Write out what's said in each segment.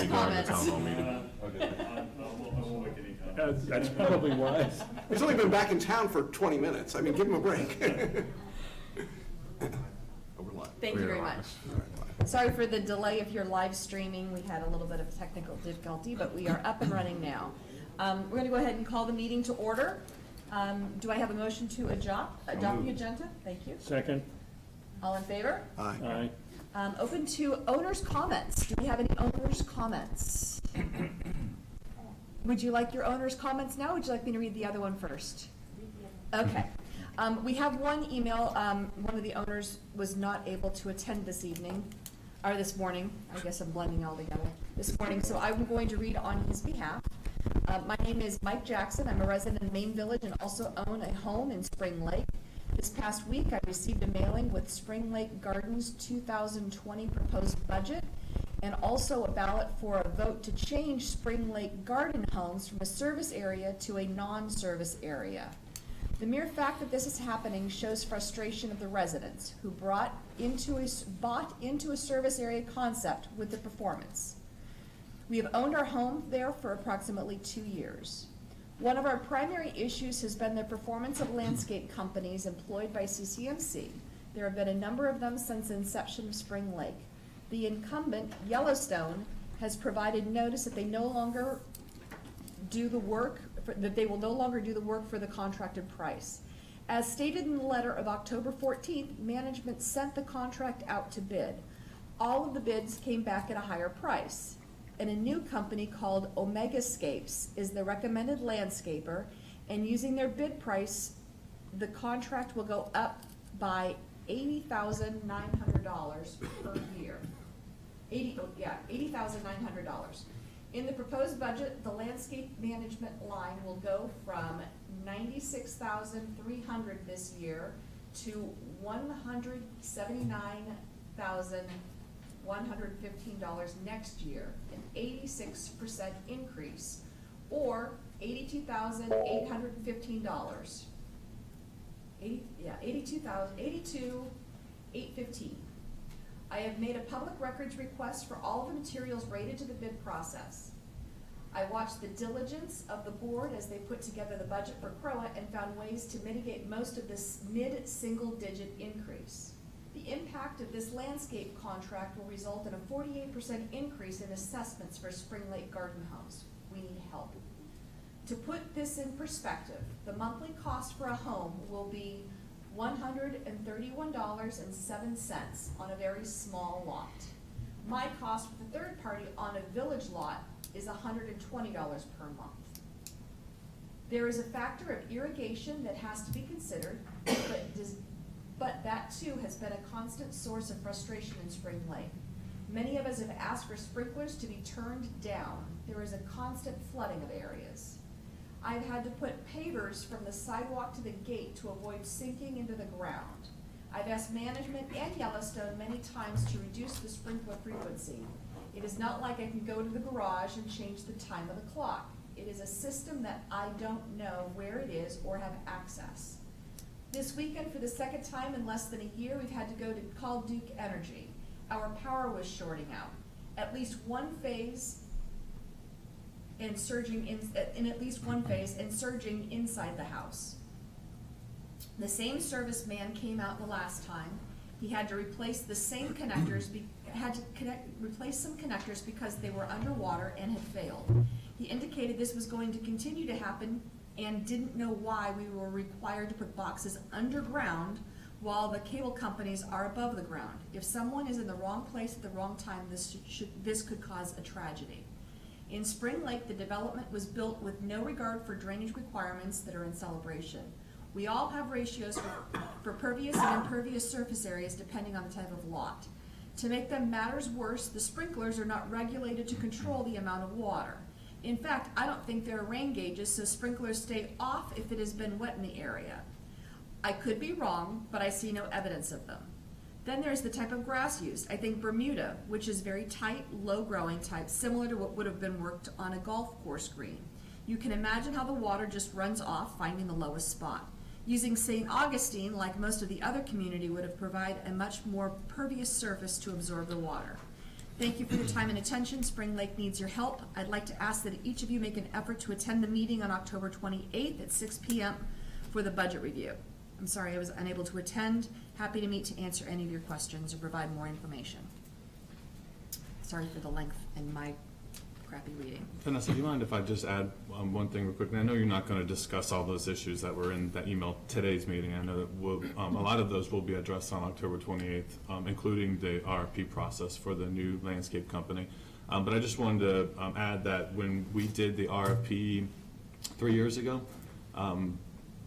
owner's comments. I won't make any comments. That's probably wise. He's only been back in town for 20 minutes. I mean, give him a break. Thank you very much. Sorry for the delay of your live streaming. We had a little bit of technical difficulty, but we are up and running now. We're going to go ahead and call the meeting to order. Do I have a motion to adopt the agenda? Thank you. Second. All in favor? Aye. Aye. Open to owners' comments. Do we have any owners' comments? Would you like your owners' comments now, or would you like me to read the other one first? Okay. We have one email. One of the owners was not able to attend this morning. I guess I'm blending all together. This morning, so I'm going to read on his behalf. My name is Mike Jackson. I'm a resident in Main Village and also own a home in Spring Lake. This past week, I received a mailing with Spring Lake Gardens 2020 proposed budget and also a ballot for a vote to change Spring Lake Garden homes from a service area to a non-service area. The mere fact that this is happening shows frustration of the residents who bought into a service area concept with the performance. We have owned our home there for approximately 2 years. One of our primary issues has been the performance of landscape companies employed by CCMC. There have been a number of them since the inception of Spring Lake. The incumbent, Yellowstone, has provided notice that they no longer do the work, that they will no longer do the work for the contracted price. As stated in the letter of October 14th, management sent the contract out to bid. All of the bids came back at a higher price, and a new company called Omegascapes is the recommended landscaper, and using their bid price, the contract will go up by $80,900 per year. $80,900. In the proposed budget, the landscape management line will go from $96,300 this year to $179,115 next year, an 86% increase, or $82,815. $82,815. I have made a public records request for all of the materials rated to the bid process. I watched the diligence of the board as they put together the budget for CROA and found ways to mitigate most of this mid-single-digit increase. The impact of this landscape contract will result in a 48% increase in assessments for Spring Lake Garden homes. We need help. To put this in perspective, the monthly cost for a home will be $131.07 on a very small lot. My cost for the third party on a village lot is $120 per month. There is a factor of irrigation that has to be considered, but that too has been a constant source of frustration in Spring Lake. Many of us have asked for sprinklers to be turned down. There is a constant flooding of areas. I've had to put pavers from the sidewalk to the gate to avoid sinking into the ground. I've asked management and Yellowstone many times to reduce the sprinkler frequency. It is not like I can go to the garage and change the time of the clock. It is a system that I don't know where it is or have access. This weekend, for the second time in less than a year, we've had to go to call Duke Energy. Our power was shorting out. At least one phase and surging in at least one phase and surging inside the house. The same serviceman came out the last time. He had to replace the same connectors, replace some connectors because they were underwater and had failed. He indicated this was going to continue to happen and didn't know why we were required to put boxes underground while the cable companies are above the ground. If someone is in the wrong place at the wrong time, this could cause a tragedy. In Spring Lake, the development was built with no regard for drainage requirements that are in celebration. We all have ratios for pervious and impervious surface areas depending on the type of lot. To make them matters worse, the sprinklers are not regulated to control the amount of water. In fact, I don't think there are rain gauges, so sprinklers stay off if it has been wet in the area. I could be wrong, but I see no evidence of them. Then there's the type of grass used. I think Bermuda, which is very tight, low-growing type, similar to what would have been worked on a golf course green. You can imagine how the water just runs off, finding the lowest spot. Using St. Augustine, like most of the other community, would have provided a much more pervious surface to absorb the water. Thank you for your time and attention. Spring Lake needs your help. I'd like to ask that each of you make an effort to attend the meeting on October 28th at 6 p.m. for the budget review. I'm sorry I was unable to attend. Happy to meet to answer any of your questions or provide more information. Sorry for the length and my crappy reading. Vanessa, do you mind if I just add one thing real quickly? I know you're not going to discuss all those issues that were in that email today's meeting. I know that a lot of those will be addressed on October 28th, including the RFP process for the new landscape company. But I just wanted to add that when we did the RFP 3 years ago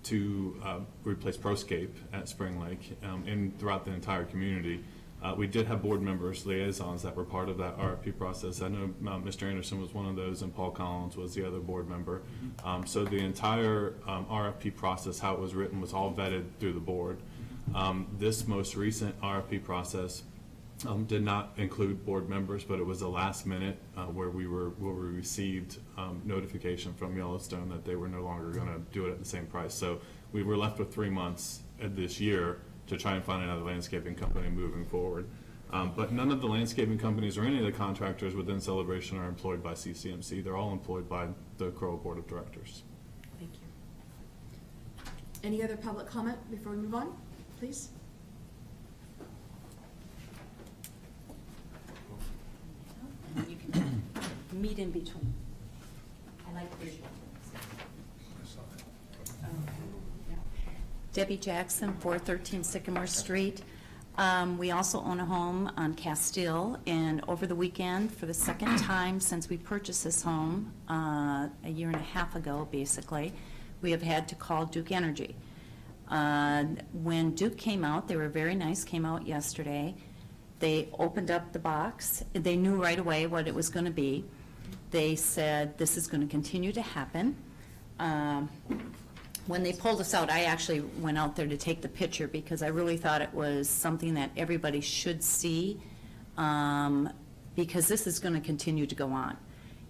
to replace Proscape at Spring Lake and throughout the entire community, we did have board members, liaisons that were part of that RFP process. I know Mr. Anderson was one of those and Paul Collins was the other board member. So the entire RFP process, how it was written, was all vetted through the board. This most recent RFP process did not include board members, but it was a last minute where we received notification from Yellowstone that they were no longer going to do it at the same price. So we were left with 3 months this year to try and find another landscaping company moving forward. But none of the landscaping companies or any of the contractors within Celebration are employed by CCMC. They're all employed by the CROA Board of Directors. Thank you. Any other public comment before we move on, please? You can meet in between. I like visual. Debbie Jackson, 413 Sycamore Street. We also own a home on Castile, and over the weekend, for the second time since we purchased this home, a year and a half ago, basically, we have had to call Duke Energy. When Duke came out, they were very nice, came out yesterday. They opened up the box. They knew right away what it was going to be. They said, this is going to continue to happen. When they pulled us out, I actually went out there to take the picture because I really thought it was something that everybody should see, because this is going to continue to go on.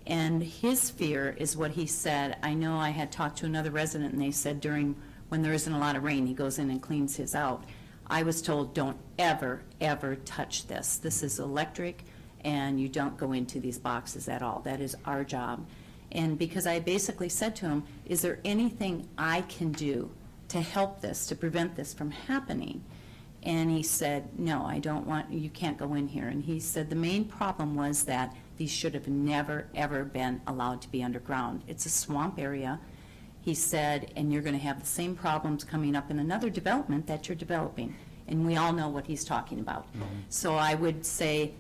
And his fear is what he said. I know I had talked to another resident, and they said when there isn't a lot of rain, he goes in and cleans his out. I was told, don't ever, ever touch this. This is electric, and you don't go into these boxes at all. That is our job. And because I basically said to him, is there anything I can do to help this, to prevent this from happening? And he said, no, I don't want, you can't go in here. And he said the main problem was that these should have never, ever been allowed to be underground. It's a swamp area. He said, and you're going to have the same problems coming up in another development that you're developing. And we all know what he's talking about. Mm-hmm. So I would say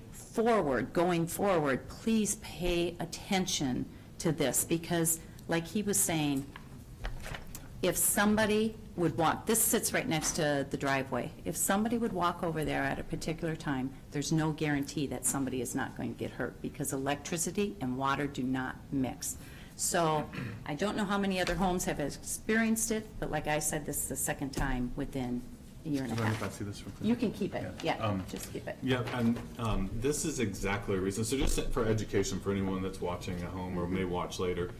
going forward, please pay attention to this, because like he was saying, if somebody would walk, this sits right next to the driveway, if somebody would walk over there at a particular time, there's no guarantee that somebody is not going to get hurt, because electricity and water do not mix. So I don't know how many other homes have experienced it, but like I said, this is the second time within a year and a Do you mind half. if I see this real quick? You can keep it, yeah, Yeah. just keep it. Yeah, and this is exactly a reason. So just for education for anyone that's watching at home or may watch later,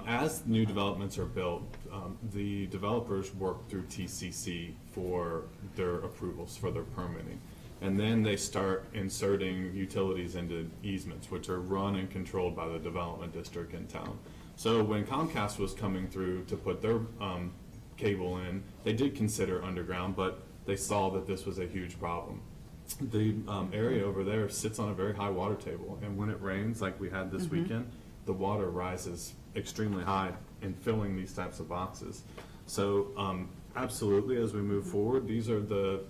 as new developments are built, the developers work through TCC for their approvals, for their permitting. And then they start inserting utilities into easements, which are run and controlled by the development district in town. So when Comcast was coming through to put their cable in, they did consider underground, but they saw that this was a huge problem. The area over there sits on a very high water table, and when it rains, like we had this weekend, the water rises extremely high in filling these types of boxes. So absolutely, as we move forward, these are the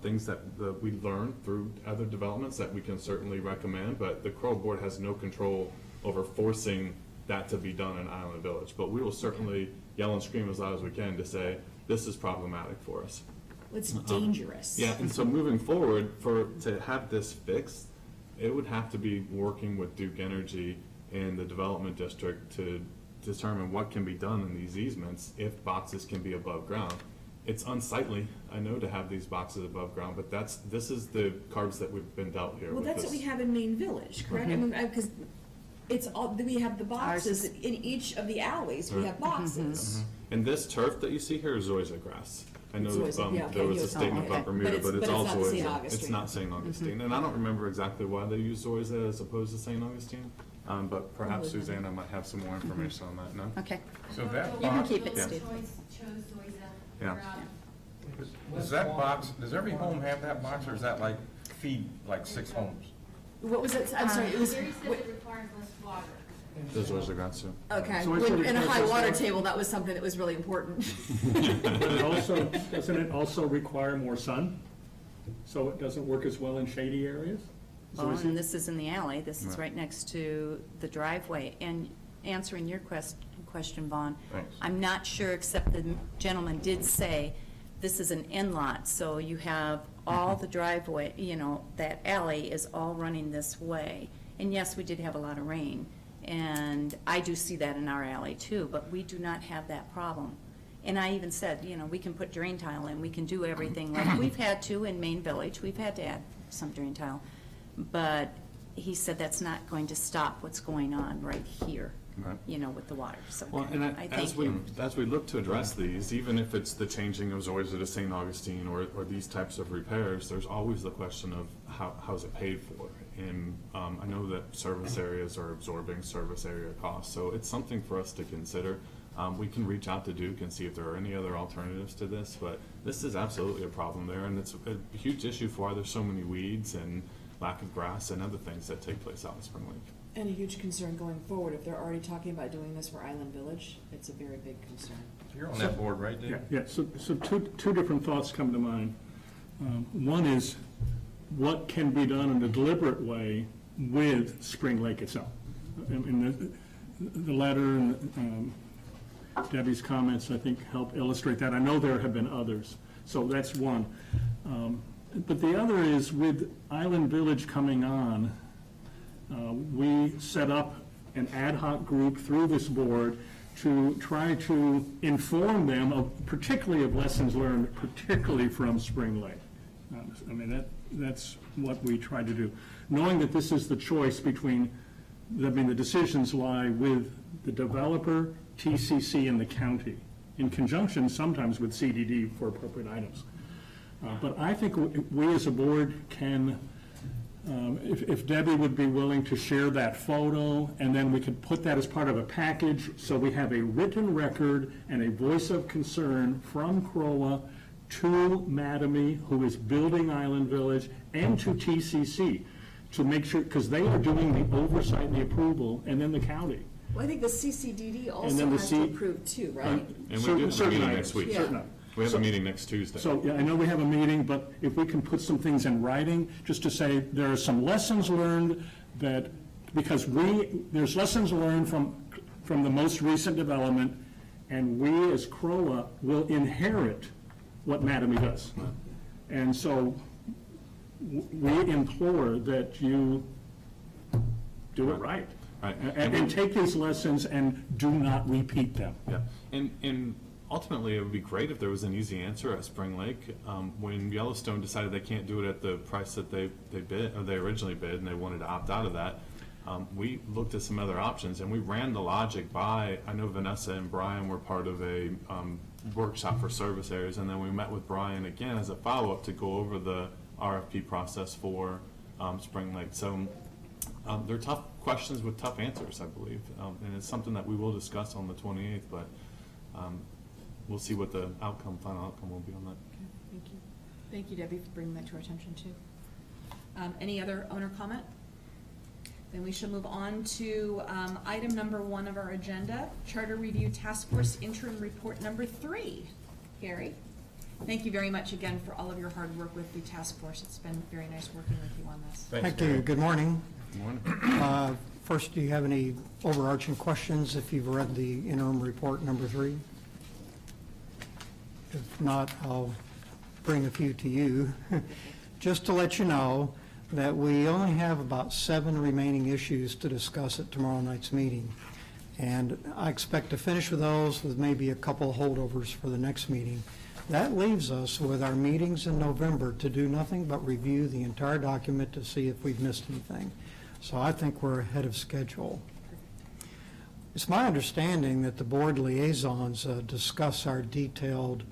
things that we learn through other developments that we can certainly recommend, but the CROA board has no control over forcing that to be done in Island Village. But we will certainly yell and scream as loud as we can to say, this is problematic for us. It's dangerous. Yeah, and so moving forward, to have this fixed, it would have to be working with Duke Energy and the development district to determine what can be done in these easements if boxes can be above ground. It's unsightly, I know, to have these boxes above ground, but this is the cards that we've been dealt here. Well, with that's this. what we have in Main Village, correct? I mean, because it's all, we have the boxes in each of the alleys, we have boxes. And this turf that you see here is zoysia grass. I know It's always- yeah, there okay, was a you- statement okay. about Bermuda, But but it's it's not also, St. it's Augustine. not St. Augustine. And I don't remember exactly why they use Zoysia as opposed to St. Augustine, but perhaps Probably. Susanna might have some more information on that, no? Okay. So that You can box, keep it, Yeah. Steve. Chose Zoysia. Yeah. does that box, does every home have that box, or is that like feed like 6 homes? What was it? I'm sorry, it was, Gary said it requires less water. The Zoysia grants too. okay, So it's when, in a what it high says water there. table, that was something that was really important. But it also, doesn't it also require more sun? So it doesn't work as well in shady areas? So Well, is and it- this is in the alley, this is Right. right next to the driveway. And answering your question, Vaughn, Thanks. I'm not sure, except the gentleman did say, this is an in-lot, so you have all the driveway, that alley is all running this way. And yes, we did have a lot of rain, and I do see that in our alley too, but we do not have that problem. And I even said, we can put drain tile in, we can do everything like we've had to in Main Village, we've had to add some drain tile. But he said that's not going to stop what's going on right here, Right. with the water, so Well, and I as thank we, you. as we look to address these, even if it's the changing of Zoysia to St. Augustine or these types of repairs, there's always the question of how's it paid for? And I know that service areas are absorbing service area costs, so it's something for us to consider. We can reach out to Duke and see if there are any other alternatives to this, but this is absolutely a problem there, and it's a huge issue for why there's so many weeds and lack of grass and other things that take place out in Spring Lake. And a huge concern going forward, if they're already talking about doing this for Island Village, it's a very big concern. You're on that board, right, Dave? Yeah, so two different thoughts come to mind. One is, what can be done in a deliberate way with Spring Lake itself? And the letter and Debbie's comments, I think, help illustrate that. I know there have been others, so that's one. But the other is, with Island Village coming on, we set up an ad hoc group through this board to try to inform them of, particularly of lessons learned, particularly from Spring Lake. I mean, that's what we try to do. Knowing that this is the choice between, the decisions lie with the developer, TCC, and the county, in conjunction sometimes with CDD for appropriate items. But I think we as a board can, if Debbie would be willing to share that photo, and then we could put that as part of a package, so we have a written record and a voice of concern from CROA to Mattamy, who is building Island Village, and to TCC, to make sure, because they are doing the oversight and the approval, and then the county. Well, I think the CCDD And also then the has to approve too, right? And we do Certain have a meeting items, next week. Yeah. We have a meeting next Tuesday. So, yeah, I know we have a meeting, but if we can put some things in writing, just to say, there are some lessons learned that, because there's lessons learned from the most recent development, and we as CROA will inherit what Mattamy does. And so, we implore that you do it right. Right. And take these lessons and do not repeat them. Yeah, and ultimately, it would be great if there was an easy answer at Spring Lake. When Yellowstone decided they can't do it at the price that they bid, or they originally bid, and they wanted to opt out of that, we looked at some other options, and we ran the logic by, I know Vanessa and Brian were part of a workshop for service areas, and then we met with Brian again as a follow-up to go over the RFP process for Spring Lake. So they're tough questions with tough answers, I believe, and it's something that we will discuss on the 28th, but we'll see what the final outcome will be on that. Okay, thank you. Thank you, Debbie, for bringing that to our attention too. Any other owner comment? Then we shall move on to item number 1 of our agenda, Charter Review Task Force Interim Report number 3. Gary, thank you very much again for all of your hard work with the task force. It's been very nice working with you on this. Thanks, Thank you. Gary. Good morning. Good morning. First, do you have any overarching questions if you've read the interim report number 3? If not, I'll bring a few to you. Just to let you know that we only have about 7 remaining issues to discuss at tomorrow night's meeting. And I expect to finish with those with maybe a couple of holdovers for the next meeting. That leaves us with our meetings in November to do nothing but review the entire document to see if we've missed anything. So I think we're ahead of schedule. It's my understanding that the board liaisons discuss our detailed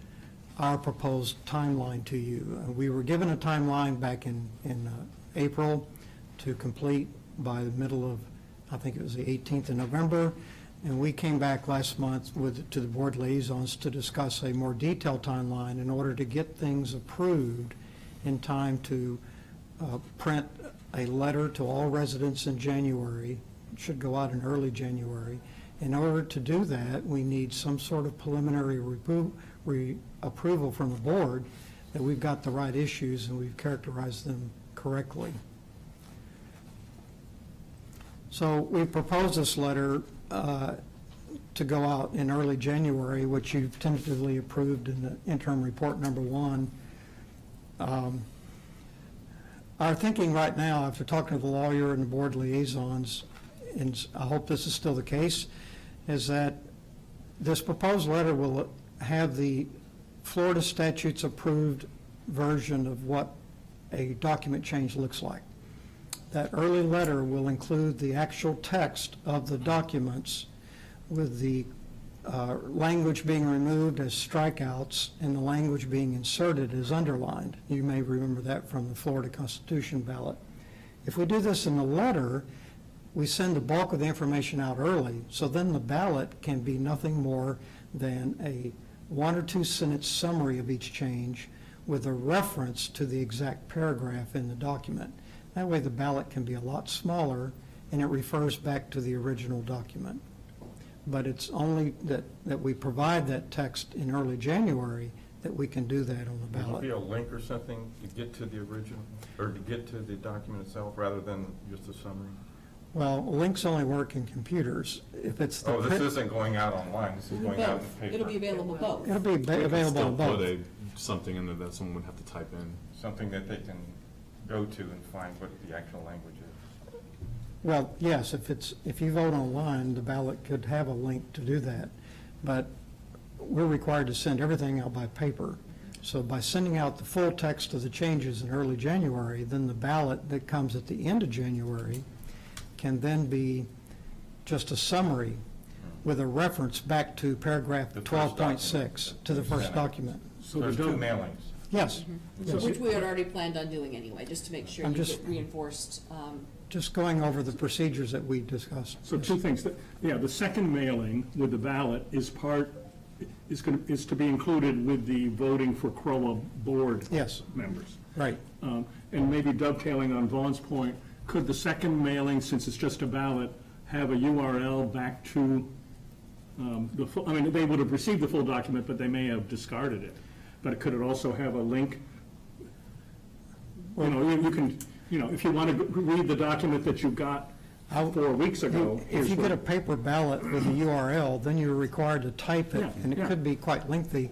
our proposed timeline to you. We were given a timeline back in April to complete by the middle of, I think it was the 18th of November, and we came back last month to the board liaisons to discuss a more detailed timeline in order to get things approved in time to print a letter to all residents in January. It should go out in early January. In order to do that, we need some sort of preliminary approval from the board that we've got the right issues and we've characterized them correctly. So we proposed this letter to go out in early January, which you've tentatively approved in the interim report number 1. Our thinking right now, after talking to the lawyer and the board liaisons, and I hope this is still the case, is that this proposed letter will have the Florida statutes approved version of what a document change looks like. That early letter will include the actual text of the documents with the language being removed as strikeouts and the language being inserted as underlined. You may remember that from the Florida Constitution ballot. If we do this in the letter, we send the bulk of the information out early, so then the ballot can be nothing more than a 1 or 2 sentence summary of each change with a reference to the exact paragraph in the document. That way the ballot can be a lot smaller and it refers back to the original document. But it's only that we provide that text in early January that we can do that on the Will ballot. there be a link or something to get to the original, or to get to the document itself, rather than just a summary? Well, links only work in computers. If it's the Oh, this isn't going out online, this is going out in paper. It'll be available both. It'll be available Still on both. put something in there that someone would have to type in. Something that they can go to and find what the actual language is. Well, yes, if you vote online, the ballot could have a link to do that. But we're required to send everything out by paper. So by sending out the full text of the changes in early January, then the ballot that comes at the end of January can then be just a summary with a reference back to paragraph The first 12.6 to the first document. So there's 2 mailings. Yes. Yes. Which we had already planned on doing anyway, just to make sure I'm you just- get reinforced. Just going over the procedures that we discussed. So 2 things. The second mailing with the ballot is to be included with the voting for CROA board Yes. members. Right. And maybe dovetailing on Vaughn's point, could the second mailing, since it's just a ballot, have a URL back to the full, I mean, they would have received the full document, but they may have discarded it. But could it also have a link? You can, if you want to read the document that you got 4 weeks ago. If you get a paper ballot with a URL, then you're required to type it, Yeah, and it yeah. could be quite lengthy.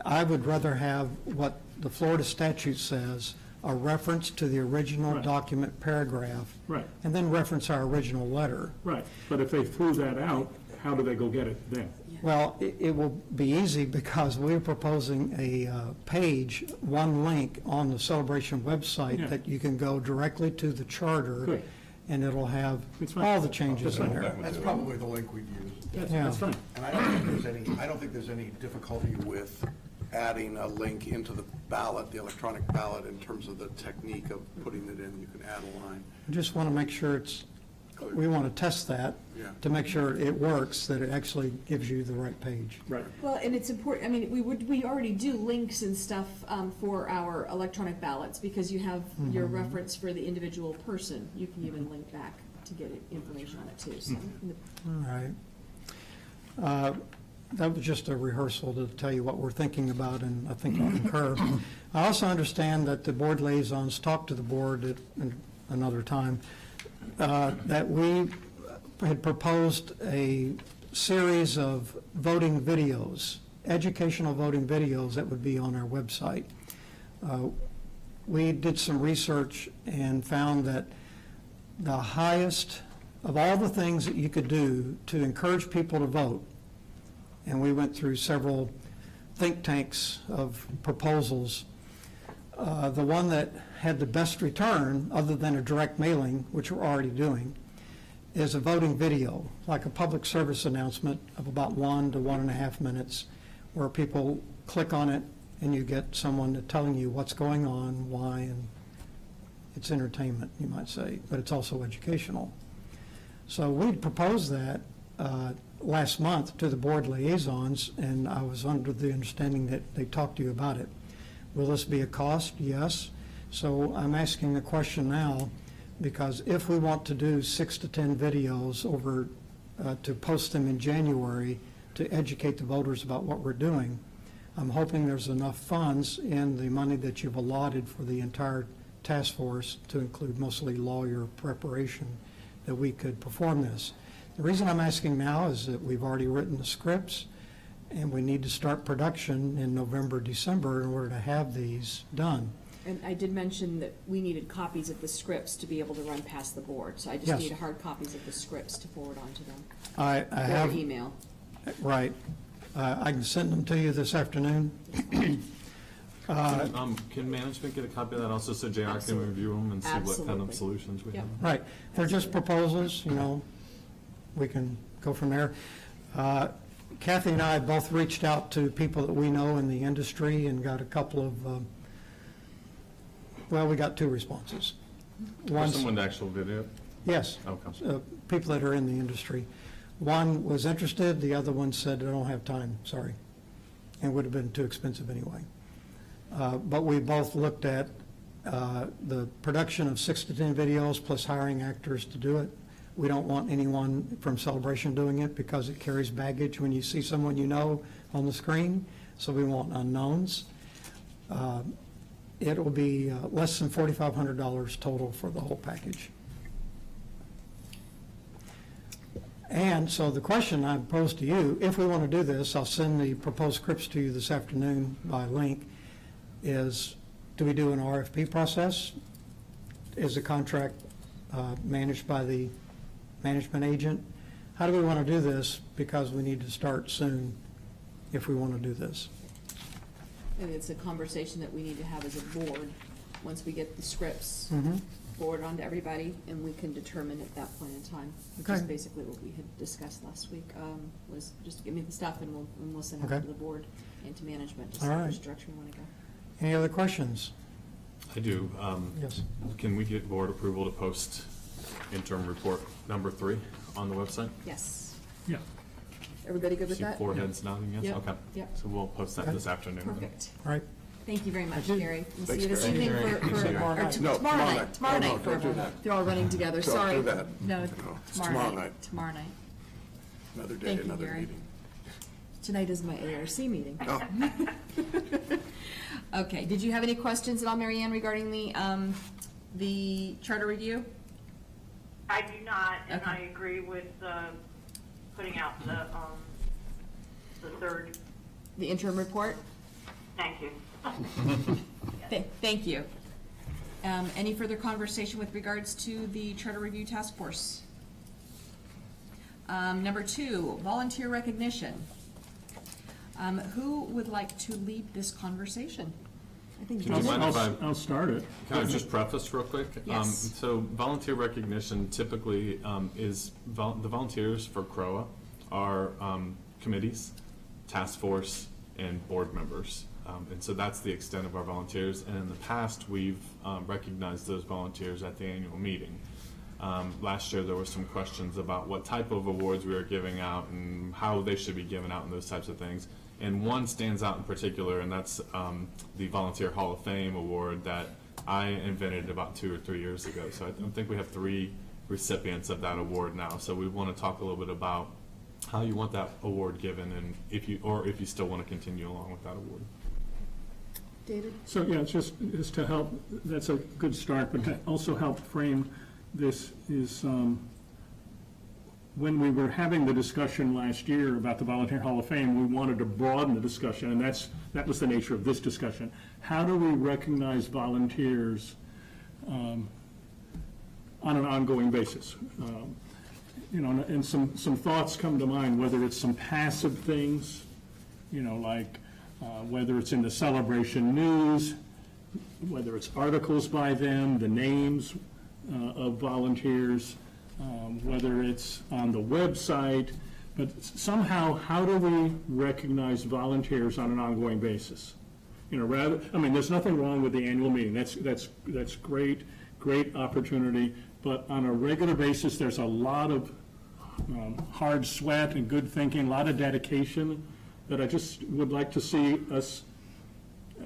I would rather have what the Florida statute says, a reference to the original Right. document paragraph. Right. And then reference our original letter. Right, but if they threw that out, how do they go get it then? Well, it will be easy because we're proposing a page, one link on the Celebration website Yeah. that you can go directly to the charter, Good. and it'll have It's fine. all the changes in there. That's probably the link we'd use. Yeah. That's fine. And I don't think there's any difficulty with adding a link into the ballot, the electronic ballot, in terms of the technique of putting it in. You can add a line. I just want to make sure we want to test that Yeah. to make sure it works, that it actually gives you the right page. Right. Well, and it's important, I mean, we already do links and stuff for our electronic ballots, because you have your reference for the individual person. You can even link back to get information on it too, so. All right. That was just a rehearsal to tell you what we're thinking about, and I think you'll concur. I also understand that the board liaisons talked to the board at another time, that we had proposed a series of voting videos, educational voting videos that would be on our website. We did some research and found that the highest of all the things that you could do to encourage people to vote, and we went through several think tanks of proposals, the one that had the best return, other than a direct mailing, which we're already doing, is a voting video, like a public service announcement of about 1 to 1.5 minutes, where people click on it, and you get someone telling you what's going on, why, and it's entertainment, you might say, but it's also educational. So we proposed that last month to the board liaisons, and I was under the understanding that they talked to you about it. Will this be a cost? Yes. So I'm asking the question now, because if we want to do 6 to 10 videos over, to post them in January to educate the voters about what we're doing, I'm hoping there's enough funds in the money that you've allotted for the entire task force, to include mostly lawyer preparation, that we could perform this. The reason I'm asking now is that we've already written the scripts, and we need to start production in November, December in order to have these done. And I did mention that we needed copies of the scripts to be able to run past the board, so I just Yes. need hard copies of the scripts to forward on to them. I have, Or email. right, I can send them to you this afternoon. Can management get a copy of that also, so JR can Absolutely. review them and see what kind Absolutely. of solutions we Yep. have? Right, they're just proposals, you know, we can go from there. Kathy and I both reached out to people that we know in the industry and got a couple of, well, we got 2 responses. For One's- someone to actual video? Yes, Okay. people that are in the industry. One was interested, the other one said, I don't have time, sorry, and would have been too expensive anyway. But we both looked at the production of 6 to 10 videos plus hiring actors to do it. We don't want anyone from Celebration doing it because it carries baggage when you see someone you know on the screen, so we want unknowns. It will be less than $4,500 total for the whole package. And so the question I pose to you, if we want to do this, I'll send the proposed scripts to you this afternoon by link, is do we do an RFP process? Is the contract managed by the management agent? How do we want to do this? Because we need to start soon if we want to do this. And it's a conversation that we need to have as a board, once we get the scripts forwarded on to everybody, and we can determine at that point in time, which is Okay. basically what we had discussed last week, was just give me the stuff and we'll send it Okay. to the board and to management, to see All right. which direction we want to go. Any other questions? I do. Yes. Can we get board approval to post interim report number 3 on the website? Yes. Yeah. Everybody good with See that? 4 heads nodding, yes? Yep, Okay. yep. So we'll post that Okay. this afternoon. then. Perfect. All right. Thank you very much, Thank you. Gary. We'll see Thanks, you this Gary. evening Thank you, for, Gary. Tomorrow or night. t- No, tomorrow tomorrow night, night. tomorrow No, night for don't do everyone. that. They're all running together, Don't sorry. do that. No, No, it's tomorrow tomorrow night, night. tomorrow night. Another day, Thank you, another Gary. meeting. Tonight is my ARC meeting. Oh, Okay, did you have any questions at all, Mary Ann, regarding the charter review? I do not, and Okay. I agree with putting out the third. The interim report? Thank you. Thank you. Any further conversation with regards to the charter review task force? Number 2, volunteer recognition. Who would like to lead this conversation? I think Do you David. mind if I- I'll start it. Can I just preface real quick? Yes. So volunteer recognition typically is, the volunteers for CROA are committees, task force, and board members. And so that's the extent of our volunteers. And in the past, we've recognized those volunteers at the annual meeting. Last year, there were some questions about what type of awards we were giving out and how they should be given out and those types of things. And one stands out in particular, and that's the Volunteer Hall of Fame award that I invented about 2 or 3 years ago. So I think we have 3 recipients of that award now. So we want to talk a little bit about how you want that award given, and if you still want to continue along with that award. David? So, yeah, it's just to help, that's a good start, but to also help frame this is, when we were having the discussion last year about the Volunteer Hall of Fame, we wanted to broaden the discussion, and that was the nature of this discussion. How do we recognize volunteers on an ongoing basis? You know, and some thoughts come to mind, whether it's some passive things, you know, like whether it's in the Celebration News, whether it's articles by them, the names of volunteers, whether it's on the website, But somehow, how do we recognize volunteers on an ongoing basis? You know, rather, I mean, there's nothing wrong with the annual meeting, that's great opportunity, but on a regular basis, there's a lot of hard sweat and good thinking, a lot of dedication, that I just would like to see us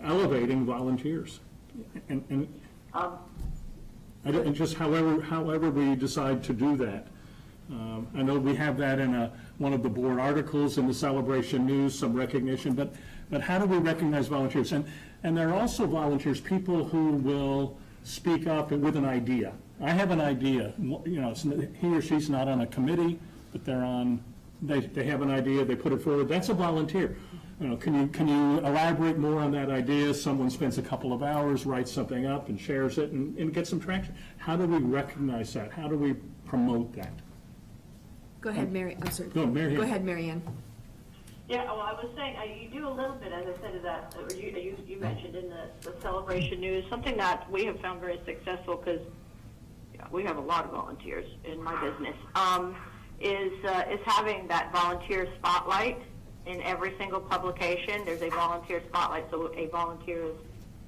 elevating volunteers. And just however we decide to do that. I know we have that in one of the board articles in the Celebration News, some recognition, but how do we recognize volunteers? And there are also volunteers, people who will speak up with an idea. I have an idea, you know, he or she's not on a committee, but they have an idea, they put it forward, that's a volunteer. You know, can you elaborate more on that idea? Someone spends a couple of hours, writes something up and shares it and gets some traction. How do we recognize that? How do we promote that? Go ahead, Mary, I'm sorry. Go, Mary Ann. Go ahead, Mary Ann. Yeah, well, I was saying, you do a little bit, as I said, of that, or you mentioned in the Celebration News, something that we have found very successful, because we have a lot of volunteers in my business, is having that volunteer spotlight in every single publication. There's a volunteer spotlight, so a volunteer is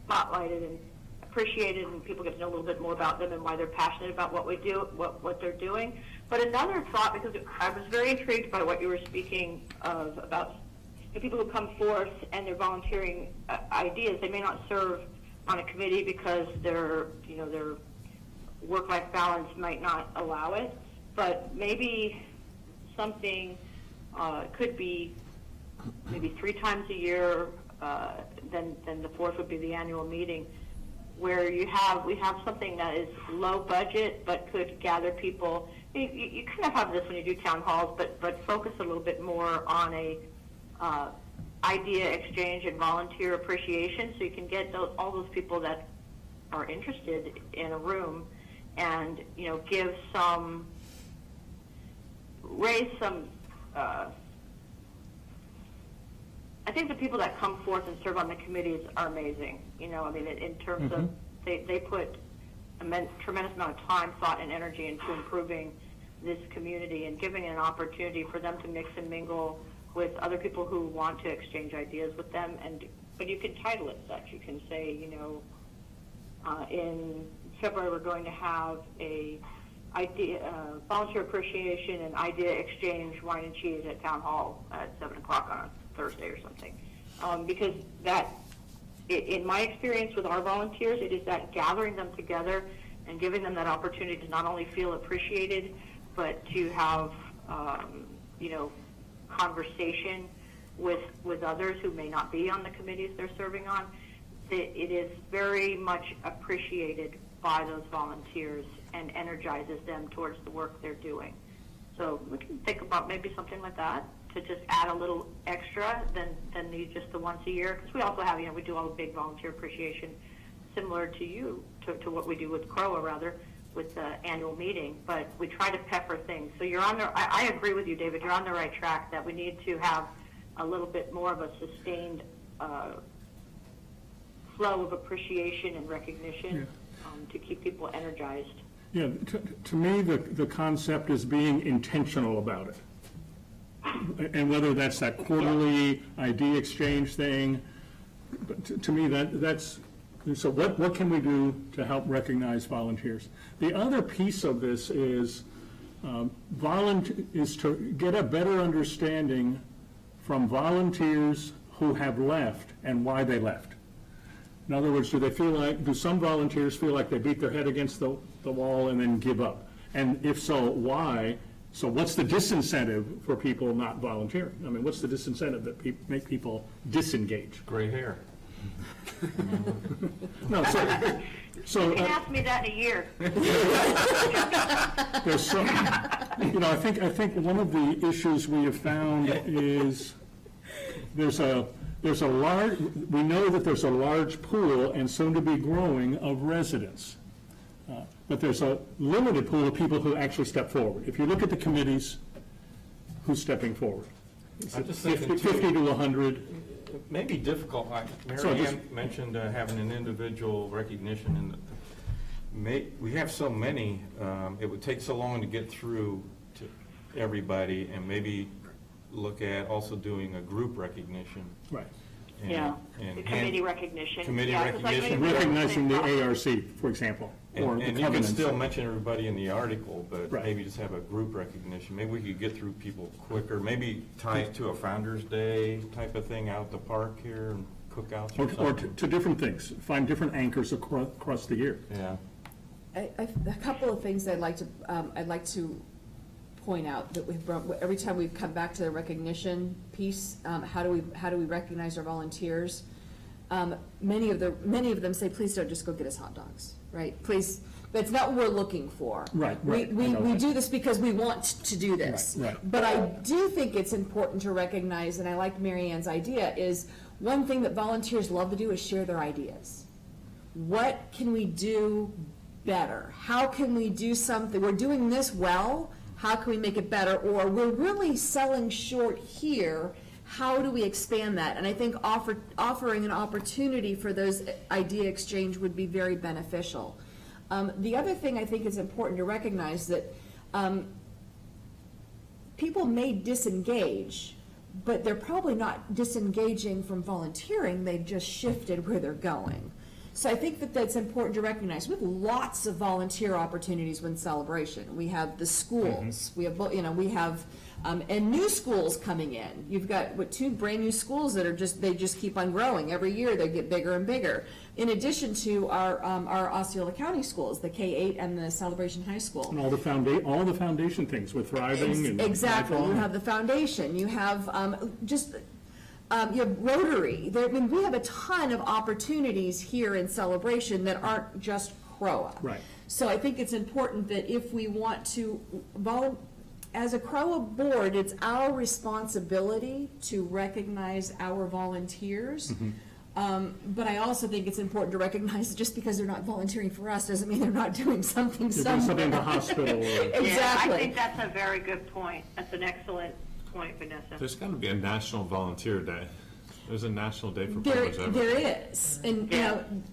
spotlighted and appreciated, and people get to know a little bit more about them and why they're passionate about what we do, what they're doing. But another thought, because I was very intrigued by what you were speaking of about the people who come forth and they're volunteering ideas. They may not serve on a committee because their work-life balance might not allow it, but maybe something could be maybe 3 times a year. Then the 4th would be the annual meeting, where we have something that is low budget but could gather people. You kind of have this when you do town halls, but focus a little bit more on a idea exchange and volunteer appreciation, so you can get all those people that are interested in a room, and raise some. I think the people that come forth and serve on the committees are amazing. In terms of they put a tremendous amount of time, thought, and energy into improving this community and giving an opportunity for them to mix and mingle with other people who want to exchange ideas with them. But you can title it such. You can say, in February we're going to have a volunteer appreciation and idea exchange wine and cheese at Town Hall at 7 o'clock on a Thursday or something. Because in my experience with our volunteers, it is that gathering them together and giving them that opportunity to not only feel appreciated, but to have, conversation with others who may not be on the committees they're serving on. It is very much appreciated by those volunteers and energizes them towards the work they're doing. So we can think about maybe something like that to just add a little extra than just the once a year. Because we also have, we do all the big volunteer appreciation similar to what we do with CROA, rather, with the annual meeting. But we try to pepper things. So you're on the, I agree with you, David, you're on the right track, that we need to have a little bit more of a sustained flow of appreciation and recognition to keep people energized. Yeah, to me, the concept is being intentional about it. And whether that's that quarterly idea exchange thing, but to me, that's, so what can we do to help recognize volunteers? The other piece of this is to get a better understanding from volunteers who have left and why they left. In other words, do some volunteers feel like they beat their head against the wall and then give up? And if so, why? So what's the disincentive for people not volunteering? I mean, what's the disincentive that make people disengage? Gray hair. No, so You can ask me that in a year. there's some, I think one of the issues we have found is we know that there's a large pool and soon to be growing of residents. But there's a limited pool of people who actually step forward. If you look at the committees, who's stepping forward? I'm just 50 thinking, to 100. It may be difficult, like So Mary Ann mentioned having an individual recognition, and we have so many, it would take so long to get through to everybody, and maybe look at also doing a group recognition. Right. and- Yeah, and the hand- committee recognition. Committee Yeah, 'cause I recognition. think- Recognizing the ARC, for example, or And the and you can covenants. still mention everybody in the article, but Right. maybe just have a group recognition. Maybe we could get through people quicker, maybe tie it to a Founder's Day type of thing out at the park here, and cookouts or Or something. to different things, find different anchors across the year. Yeah. A couple of things I'd like to point out that we've brought, every time we've come back to the recognition piece, how do we recognize our volunteers? Many of them say, please don't just go get us hot dogs, right? Please, that's not what we're looking for. Right, right, I We know that. do this because we want to do this. Right, right. But I do think it's important to recognize, and I like Mary Ann's idea, is one thing that volunteers love to do is share their ideas. What can we do better? How can we do something? We're doing this well, how can we make it better? Or we're really selling short here, how do we expand that? And I think offering an opportunity for those idea exchange would be very beneficial. The other thing I think is important to recognize that people may disengage, but they're probably not disengaging from volunteering, they've just shifted where they're going. So I think that that's important to recognize. We have lots of volunteer opportunities when celebration. We have the schools, we have, we have, and new schools coming in. You've got, 2 brand-new schools that are they just keep on growing. Every year, they get bigger and bigger. In addition to our Osceola County schools, the K-8 and the Celebration High School. And all the foundation things with thriving and. Exactly, you lifelong. have the foundation, you have you have Rotary. We have a ton of opportunities here in Celebration that aren't just CROA. Right. So I think it's important that if we want to, as a CROA board, it's our responsibility to recognize our volunteers. But I also think it's important to recognize that just because they're not volunteering for us doesn't mean they're not doing something You're somewhere. doing something in the hospital or. Yeah, I Exactly. think that's a very good point. That's an excellent point, Vanessa. There's got to be a National Volunteer Day. There's a National Day for There, public service. there is, and,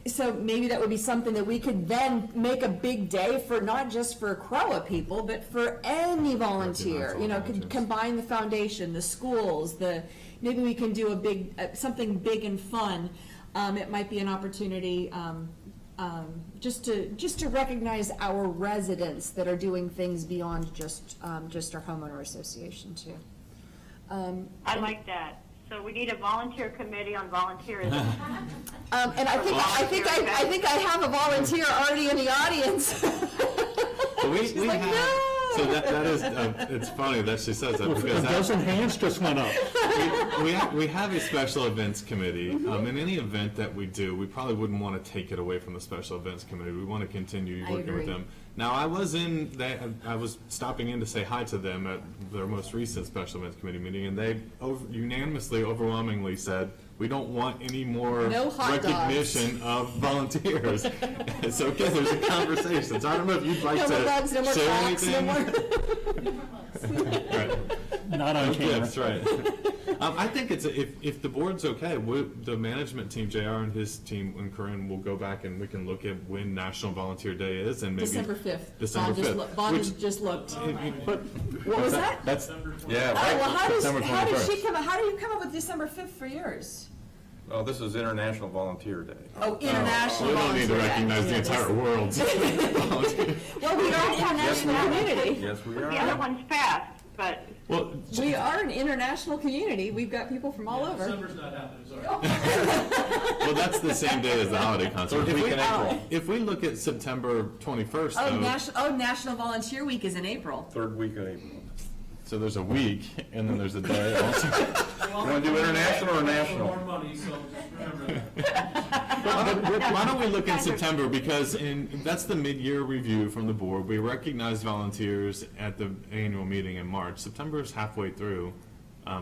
so maybe that would be something that we could then make a big day for, not just for CROA people, but for any volunteer. Recognize all Could volunteers. combine the foundation, the schools, maybe we can do a big, something big and fun. It might be an opportunity, just to recognize our residents that are doing things beyond just our homeowner association too. I like that. So we need a volunteer committee on volunteerism. And I think I have a volunteer already in the audience. So we like, have, "No!" so that is, it's funny that she says that, A because dozen hands just went up. we have a special events committee. In any event that we do, we probably wouldn't want to take it away from the special events committee. We want to continue I working with agree. them. Now, I was stopping in to say hi to them at their most recent special events committee meeting, and they unanimously, overwhelmingly said, we don't want any more No hot dogs. recognition of volunteers. So, okay, there's a conversation. So I don't know if you'd like No more to bugs, no more share clocks, no anything. Right. Not on camera. That's right. I think if the board's okay, the management team, JR and his team, and Corinne will go back and we can look at when National Volunteer Day is, and maybe. December 5th. December 5th. Bond which- just looked. But What was that? that's, Yeah, Oh, well, right. how do you come up with December 5th for yours? Oh, this is International Volunteer Day. Oh, International we don't need to Volunteer Day. recognize the entire world's volunteers. Well, we are an international community. Yes, we The other are. one's passed, but Well, We are an international community. We've got people from all over. December's not happening, sorry. well, that's the same day as the holiday concert. Third week in April. If we look at September 21st, though, National Volunteer Week is in April. Third week of April. so there's a week, and then there's a day also. You want to do international or national? More money, so just remember that. Why don't we look in September, because that's the mid-year review from the board. We recognize volunteers at the annual meeting in March. September is halfway through.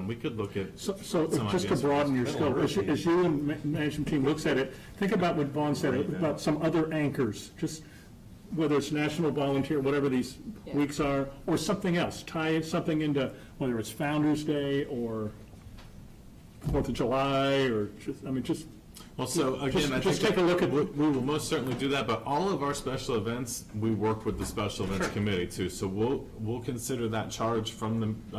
We could look at So some just to ideas. broaden your scope, as you and management team looks at it, think about what Vaughn said about some other anchors, just whether it's National Volunteer, whatever these Yeah. weeks are, or something else. Tie something into, whether it's Founder's Day or 4th of July, or just. Well, so again, I Just think take a look at. we will most certainly do that, but all of our special events, we work with the special events committee too. So we'll consider that charge from the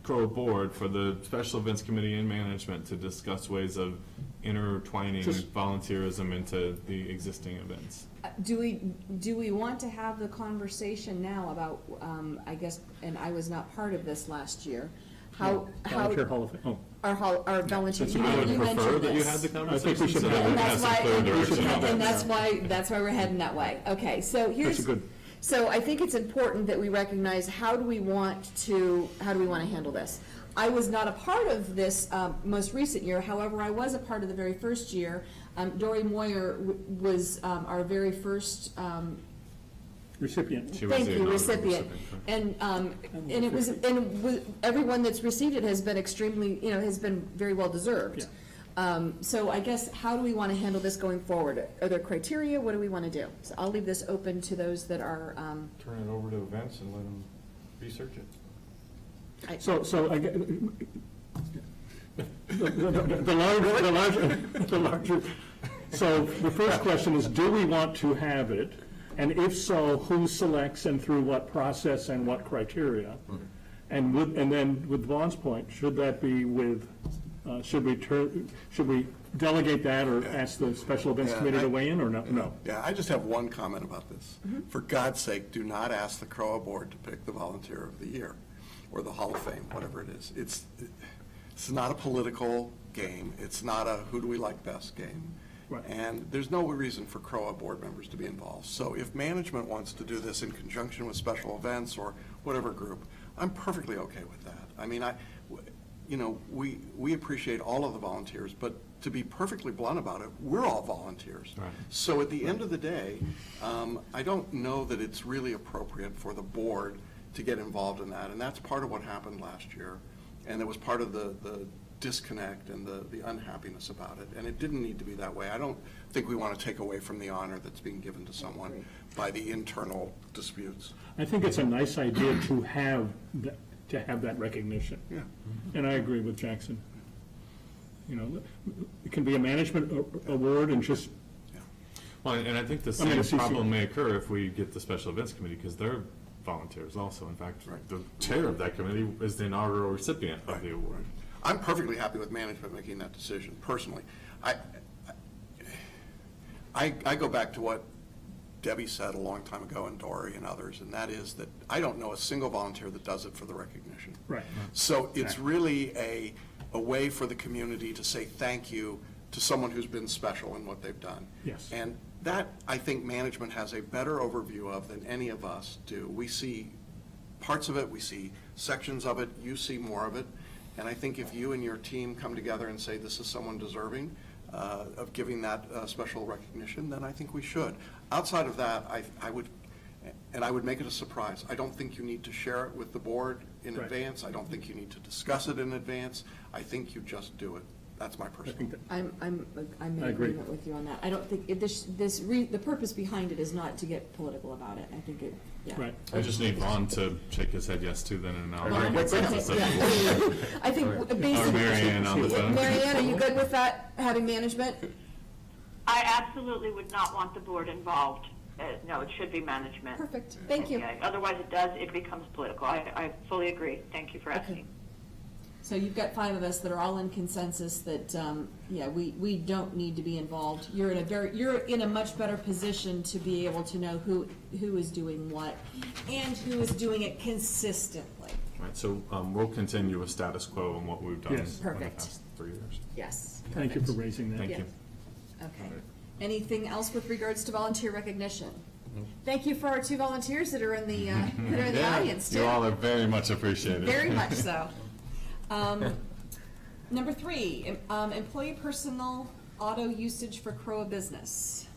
CROA board for the Special Events Committee and management to discuss ways of intertwining Just- volunteerism into the existing events. Do we want to have the conversation now about, I guess, and I was not part of this last year, how Volunteer Hall of Fame, oh. our volunteer, That's a you good- I would you prefer mentioned that you this. had the I think conversation we should so that have we it. have some clear direction on And that. that's why we're heading that way. Okay, so here's. That's a good- So I think it's important that we recognize how do we want to handle this? I was not a part of this most recent year, however, I was a part of the very first year. Dory Moyer was our very first Recipient. She was thank the you, inaugural recipient. correct. And everyone that's received it has been extremely, has been very well deserved. So I guess, how do we want to handle this going forward? Are there criteria? What do we want to do? So I'll leave this open to those that are, Turn it over to events and let them research it. So I get, the larger, so the first question is, do we want to have it? And if so, who selects and through what process and what criteria? And then with Vaughn's point, should that be with, should we delegate that or ask the Special Events Yeah, Committee to weigh in or no? No. Yeah, I just have one comment about this. For God's sake, do not ask the CROA board to pick the volunteer of the year, or the Hall of Fame, whatever it is. It's not a political game. It's not a who do we like best game. Right. And there's no reason for CROA board members to be involved. So if management wants to do this in conjunction with special events or whatever group, I'm perfectly okay with that. I mean, we appreciate all of the volunteers, but to be perfectly blunt about it, we're all volunteers. Right. So at the end of the day, I don't know that it's really appropriate for the board to get involved in that. And that's part of what happened last year. And it was part of the disconnect and the unhappiness about it. And it didn't need to be that way. I don't think we want to take away from the honor that's being given to someone by the internal disputes. I think it's a nice idea to have that recognition. Yeah. And I agree with Jackson. It can be a management award and just, Well, and I think the I mean, same CC. problem may occur if we get the Special Events Committee, because they're volunteers also. In fact, Right. the chair of that committee is the inaugural recipient of the award. I'm perfectly happy with management making that decision, personally. I go back to what Debbie said a long time ago, and Dory and others, and that is that I don't know a single volunteer that does it for the recognition. right. So it's really a way for the community to say thank you to someone who's been special in what they've done. Yes. And that, I think, management has a better overview of than any of us do. We see parts of it, we see sections of it, you see more of it. And I think if you and your team come together and say this is someone deserving of giving that special recognition, then I think we should. Outside of that, I would make it a surprise. I don't think you need to share it with the board in Right. advance. I don't think you need to discuss it in advance. I think you just do it. That's my I personal. think that, I'm in I agree. agreement with you on that. I don't think, the purpose behind it is not to get political about it. I think it, yeah. right. I just need Ron to shake his head yes to then, and I'll Ron, bring okay, consensus of the yeah. board. I think Or basically. Mary Ann on the phone. Mary Ann, are you good with that, having management? I absolutely would not want the board involved. No, it should be management. Perfect, thank you. Yeah, otherwise it becomes political. I fully agree. Thank you for asking. So you've got 5 of us that are all in consensus that, we don't need to be involved. You're in a much better position to be able to know who is doing what and who is doing it consistently. Right, so we'll continue with status quo on what we've done in Yes. the Perfect. past 3 years. Yes. Thank you for perfect. raising that. Thank Yeah. you. Okay. Anything else with regards to volunteer recognition? Thank you for our 2 volunteers that are in the, audience too. You all are very much appreciated. Very much so. Number 3, employee personal auto usage for CROA business.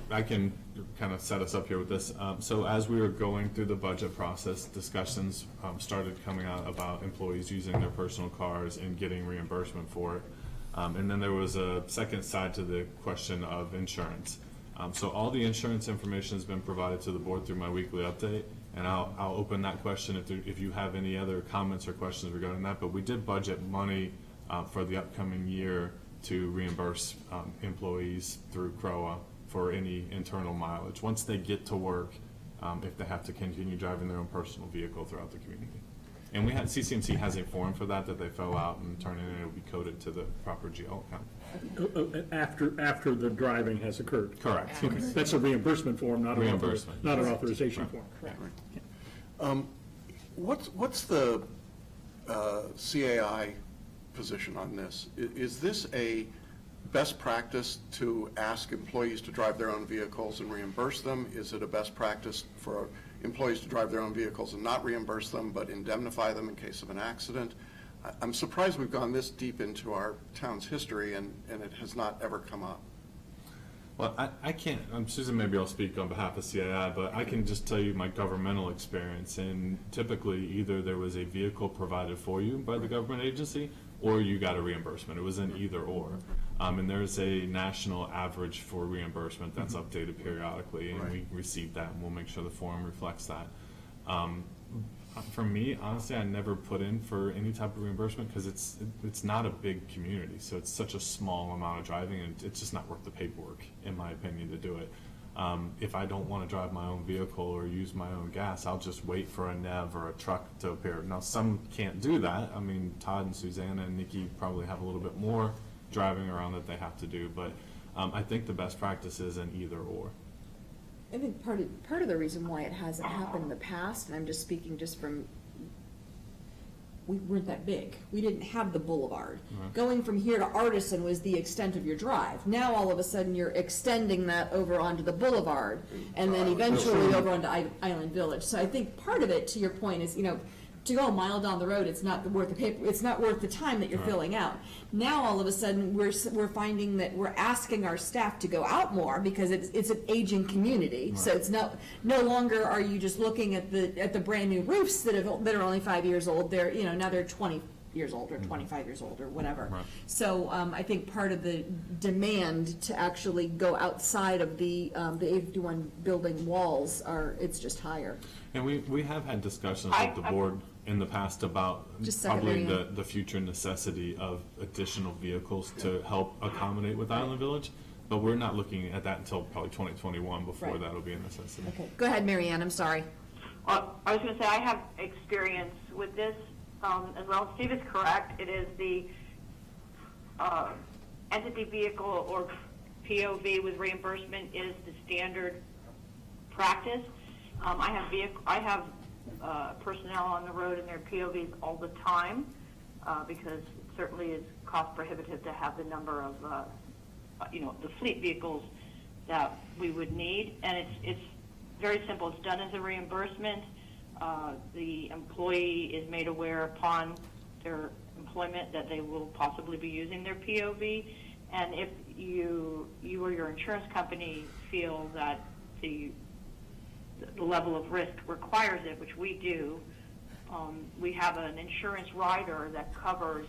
I can kind of set us up here with this. So as we were going through the budget process, discussions started coming out about employees using their personal cars and getting reimbursement for it. And then there was a second side to the question of insurance. So all the insurance information has been provided to the board through my weekly update, and I'll open that question if you have any other comments or questions regarding that. But we did budget money for the upcoming year to reimburse employees through CROA for any internal mileage, once they get to work, if they have to continue driving their own personal vehicle throughout the community. And CCMC has a form for that they fill out and turn in, and it'll be coded to the proper GL account. After the driving has occurred? Correct. Okay, that's a reimbursement form, not Reimbursement. not an authorization Right. form. Correct. What's the CAI position on this? Is this a best practice to ask employees to drive their own vehicles and reimburse them? Is it a best practice for employees to drive their own vehicles and not reimburse them, but indemnify them in case of an accident? I'm surprised we've gone this deep into our town's history and it has not ever come up. Well, I can't, Susan, maybe I'll speak on behalf of CAI, but I can just tell you my governmental experience. And typically, either there was a vehicle provided for you by the government agency, or you got a reimbursement. It was an either or. And there's a national average for reimbursement that's updated periodically, and we receive that, and we'll make sure the form reflects that. For me, honestly, I never put in for any type of reimbursement because it's not a big community, so it's such a small amount of driving, and it's just not worth the paperwork, in my opinion, to do it. If I don't want to drive my own vehicle or use my own gas, I'll just wait for a NEV or a truck to appear. Now, some can't do that. I mean, Todd and Susanna and Nikki probably have a little bit more driving around that they have to do, but I think the best practice is an either or. I think part of the reason why it hasn't happened in the past, and I'm just speaking just from, we weren't that big. We didn't have the boulevard. Right. Going from here to Artisan was the extent of your drive. Now, all of a sudden, you're extending that over onto the boulevard, and then eventually over onto Island Village. So I think part of it, to your point, is, to go a mile down the road, it's not worth the paper, it's not worth the time that you're filling out. Now, all of a sudden, we're finding that we're asking our staff to go out more because it's an aging community. So it's no longer are you just looking at the brand new roofs that are only 5 years old. They're, now they're 20 years old or 25 years old or whatever. Right. So I think part of the demand to actually go outside of the 851 building walls it's just higher. And we have had discussions with the board in the past about Just probably secondary. the future necessity of additional vehicles to help accommodate with Island Village, but we're not looking at that until probably 2021 before Right. that'll be a necessity. Okay, go ahead, Mary Ann, I'm sorry. I was going to say, I have experience with this as well. Steve is correct. It is the entity vehicle or POV with reimbursement is the standard practice. I have personnel on the road in their POVs all the time because it certainly is cost prohibitive to have the number of the fleet vehicles that we would need, and it's very simple. It's done as a reimbursement. The employee is made aware upon their employment that they will possibly be using their POV, and if you or your insurance company feel that the level of risk requires it, which we do, we have an insurance rider that covers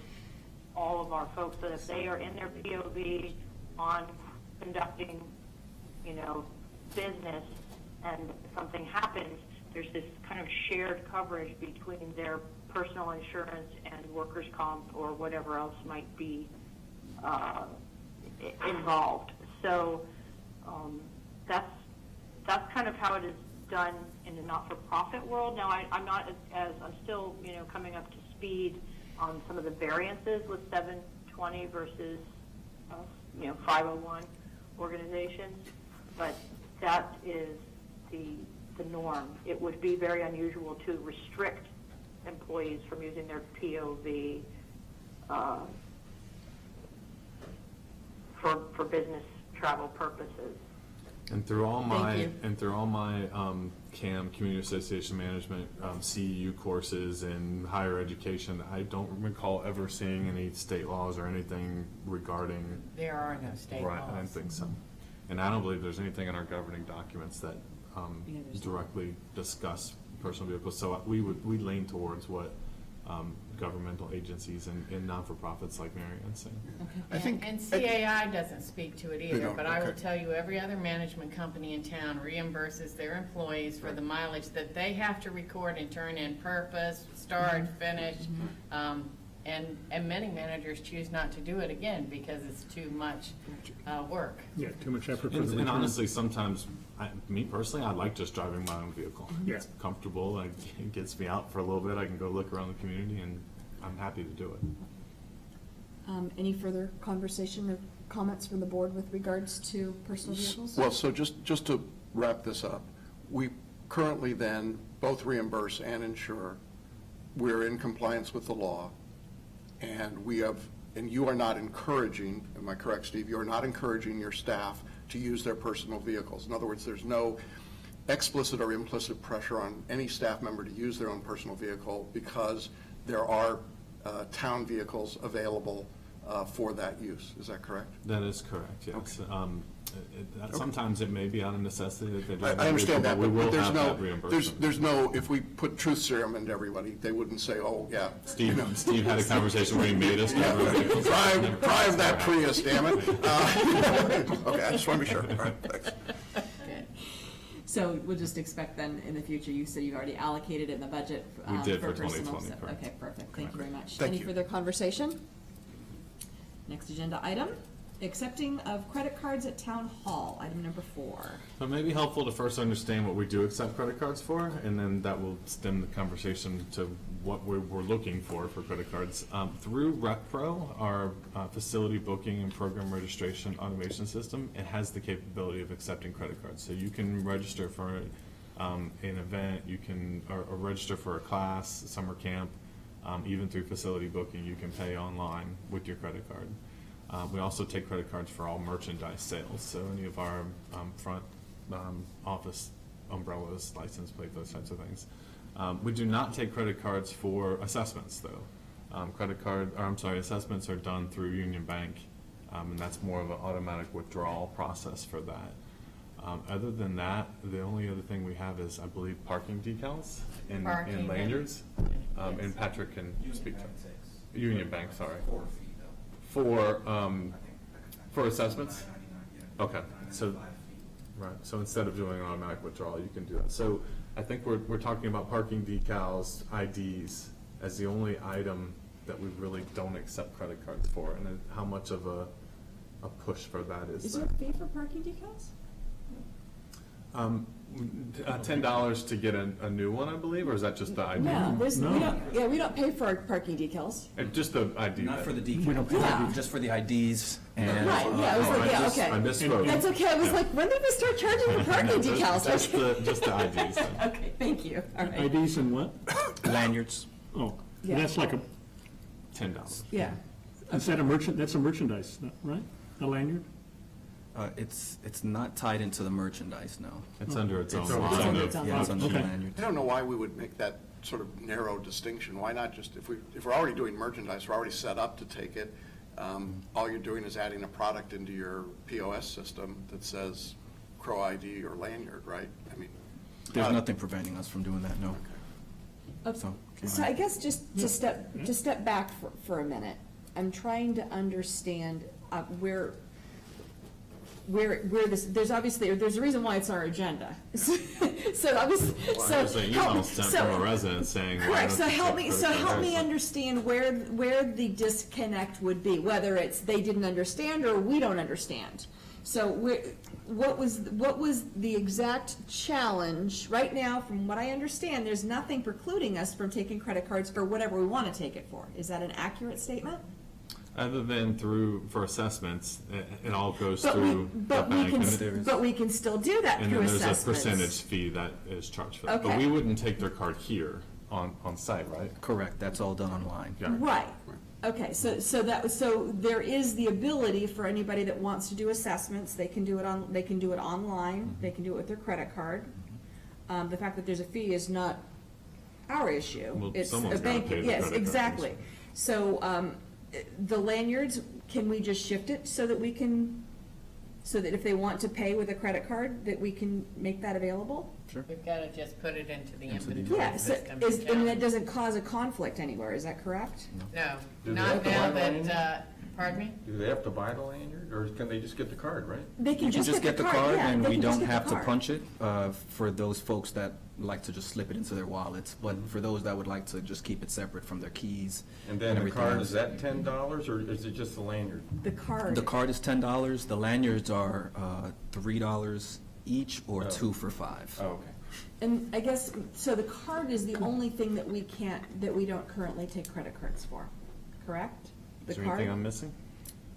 all of our folks, so if they are in their POV on conducting, business, and something happens, there's this kind of shared coverage between their personal insurance and workers' comp or whatever else might be involved. So that's kind of how it is done in the not-for-profit world. Now, I'm still, coming up to speed on some of the variances with 720 versus, 501 organizations, but that is the norm. It would be very unusual to restrict employees from using their POV for business travel purposes. And through all my Thank CAM, Community Association Management, CEU courses and higher education, I don't recall ever seeing any state laws or anything regarding. There are no state Right, I don't laws. think so. And I don't believe there's anything in our governing documents that directly discuss personal vehicles. So we lean towards what governmental agencies and non-for-profits like Mary Ann's saying. I think. And CAI doesn't speak to it either, don't, but I will okay. tell you, every other management company in town reimburses their employees for the mileage that they have to record and turn in, purpose, start, finish. And many managers choose not to do it again because it's too much work. Yeah, too much effort for the And return. honestly, sometimes, me personally, I like just driving my own vehicle. Yeah. It's comfortable, it gets me out for a little bit, I can go look around the community, and I'm happy to do it. Any further conversation or comments from the board with regards to personal vehicles? Well, so just to wrap this up, we currently then both reimburse and insure. We're in compliance with the law, and and you are not encouraging, am I correct, Steve? You are not encouraging your staff to use their personal vehicles. In other words, there's no explicit or implicit pressure on any staff member to use their own personal vehicle because there are town vehicles available for that use. Is that correct? That is correct, yes. Sometimes it may be out of necessity that they do. I understand that, we but will there's have no, that reimbursement. there's no, if we put truth serum into everybody, they wouldn't say, oh, yeah. Steve had a conversation where he made us drive our vehicles. Drive that Prius, damn it. Okay, I just want to be sure. All right, thanks. So we'll just expect then in the future, you said you've already allocated it in the budget. We did for personal, 2020, so- correct. Okay, perfect, thank you very much. Thank Any you. further conversation? Next agenda item, accepting of credit cards at town hall, item number 4. So it may be helpful to first understand what we do accept credit cards for, and then that will stem the conversation to what we're looking for credit cards. Through RecPro, our facility booking and program registration automation system, it has the capability of accepting credit cards. So you can register for an event, you can or register for a class, summer camp, even through facility booking, you can pay online with your credit card. We also take credit cards for all merchandise sales, so any of our front office umbrellas, license plate, those types of things. We do not take credit cards for assessments, though. Assessments are done through Union Bank, and that's more of an automatic withdrawal process for that. Other than that, the only other thing we have is, I believe, parking decals and Parking. lanyards. Yes. And Patrick can speak to Bank it. Union Bank, sorry. For a fee, though. For assessments? $9.99, yeah. Okay, so, right, so instead of doing an automatic withdrawal, you can do that. So I think we're talking about parking decals, IDs, as the only item that we really don't accept credit cards for, and then how much of a push for that is Is there? there a fee for parking decals? $10 to get a new one, I believe, or is that just the ID? No, we No. don't pay for our parking decals. Just the ID. Not for the We decals, don't Yeah. just for the IDs and. Right, yeah, I was like, yeah, okay. I misspoke. That's okay, I was Yeah. like, when did we start charging for parking decals? Just the IDs. then. Okay, thank you, all right. IDs and what? Lanyards. Oh, Yeah. that's like $10. Yeah, that's a merchandise, right? A lanyard? It's not tied into the merchandise, no. It's under its own It's line. under of- its own Yeah, it's under the Okay. lanyard. I don't know why we would make that sort of narrow distinction. Why not just, if we're already doing merchandise, we're already set up to take it, all you're doing is adding a product into your POS system that says CROA ID or lanyard, right? I mean. There's nothing preventing us from doing that, no. So, so I guess just to step back for a minute, I'm trying to understand where this, there's a reason why it's our agenda. So obviously, Well, there's an email sent from a resident saying. why correct, don't so you help accept me, credit cards? understand where the disconnect would be, whether it's they didn't understand or we don't understand. So what was the exact challenge? Right now, from what I understand, there's nothing precluding us from taking credit cards for whatever we want to take it for. Is that an accurate statement? Other than for assessments, it all goes But through the bank. but we can still do that And through then there's a assessments. percentage fee that is charged for that. But Okay. we wouldn't take their card here on site, right? correct, that's all done online. Yeah. Right, okay, so there is the ability for anybody that wants to do assessments, they can do it online, they can do it with their credit card. The fact that there's a fee is not our issue. Well, It's someone's a gotta bank. pay the Yes, credit card exactly. fees. So, the lanyards, can we just shift it so that if they want to pay with a credit card, that we can make that available? We've got to just put it into the Into the- inventory Yeah, so, system. and that doesn't cause a conflict anywhere, is that correct? No, Do not they now have the that, Pardon me? Do they have to buy the lanyard, or can they just get the card, right? They You can just get the card, yeah, and they we can just don't get the have to card. punch it for those folks that like to just slip it into their wallets. But for those that would like to just keep it separate from their keys And then the everything card, else. is that $10, or is it just the lanyard? The card. The card is $10. The lanyards are $3 each, or Oh. 2 for $5. Oh, okay. And I guess, so the card is the only thing that we don't currently take credit cards for, correct? The Is there anything I'm card? missing?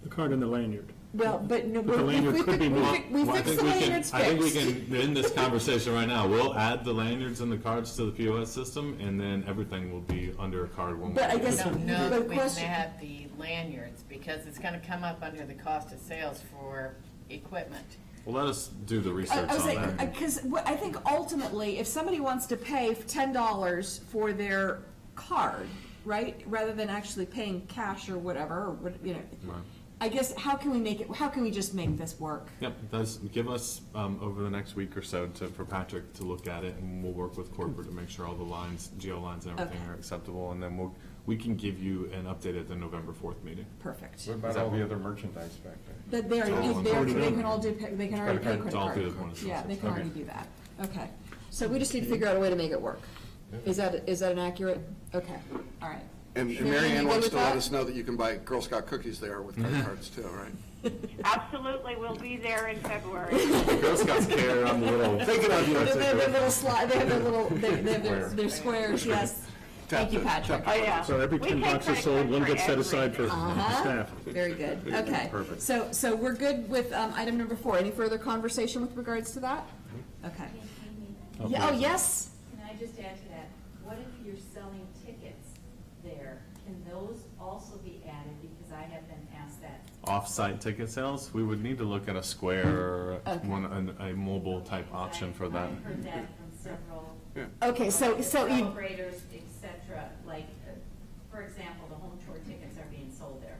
The card and the lanyard. Well, but no, But the lanyard could be moved. we Well, I fixed think the we can- lanyards I think we fixed. can, in this conversation right now, we'll add the lanyards and the cards to the POS system, and then everything will be under a card when we. But I do guess- it. I don't know The if we can question- add the lanyards, because it's gonna come up under the cost of sales for equipment. Well, let us do the research I was on saying, that. because I think ultimately, if somebody wants to pay $10 for their card, right, rather than actually paying cash or whatever, or what, you know, Right. I guess, how can we just make this work? Yep, that's, give us, over the next week or so for Patrick to look at it, and we'll work with corporate to make sure all the lines, geo lines and everything Okay. are acceptable, and then we can give you an update at the November 4th meeting. Perfect. What about all the other merchandise back there? That they It's all already, on they board. can all do, they can already pay credit It's all card. through the point of sale Yeah, they can system. already do that. Okay. So we just need to figure out a way to make it work. Is that an accurate? Okay, all right. And Mary Ann, Mary you Ann good wants with to let that? us know that you can buy Girl Scout cookies there with credit cards too, right? Absolutely, we'll be there in February. Girl Scouts care on the little. Thinking of you. They have their little slide, they have their little, they have their squares, yes. Thank you, Patrick. Oh, yeah. So every We 10 take bucks credit sold, cards one for gets set aside for everything. Uh-huh. staff. Very good, okay. Perfect. So we're good with item number 4. Any further conversation with regards to that? Okay. Yeah, oh, yes? Can I just add to that? What if you're selling tickets there? Can those also be added? Because I have been asked that. Off-site ticket sales, we would need to look at a square or Okay. a mobile type option for that. I've heard that from several Okay, so you, celebrators, et cetera, like, for example, the home tour tickets are being sold there.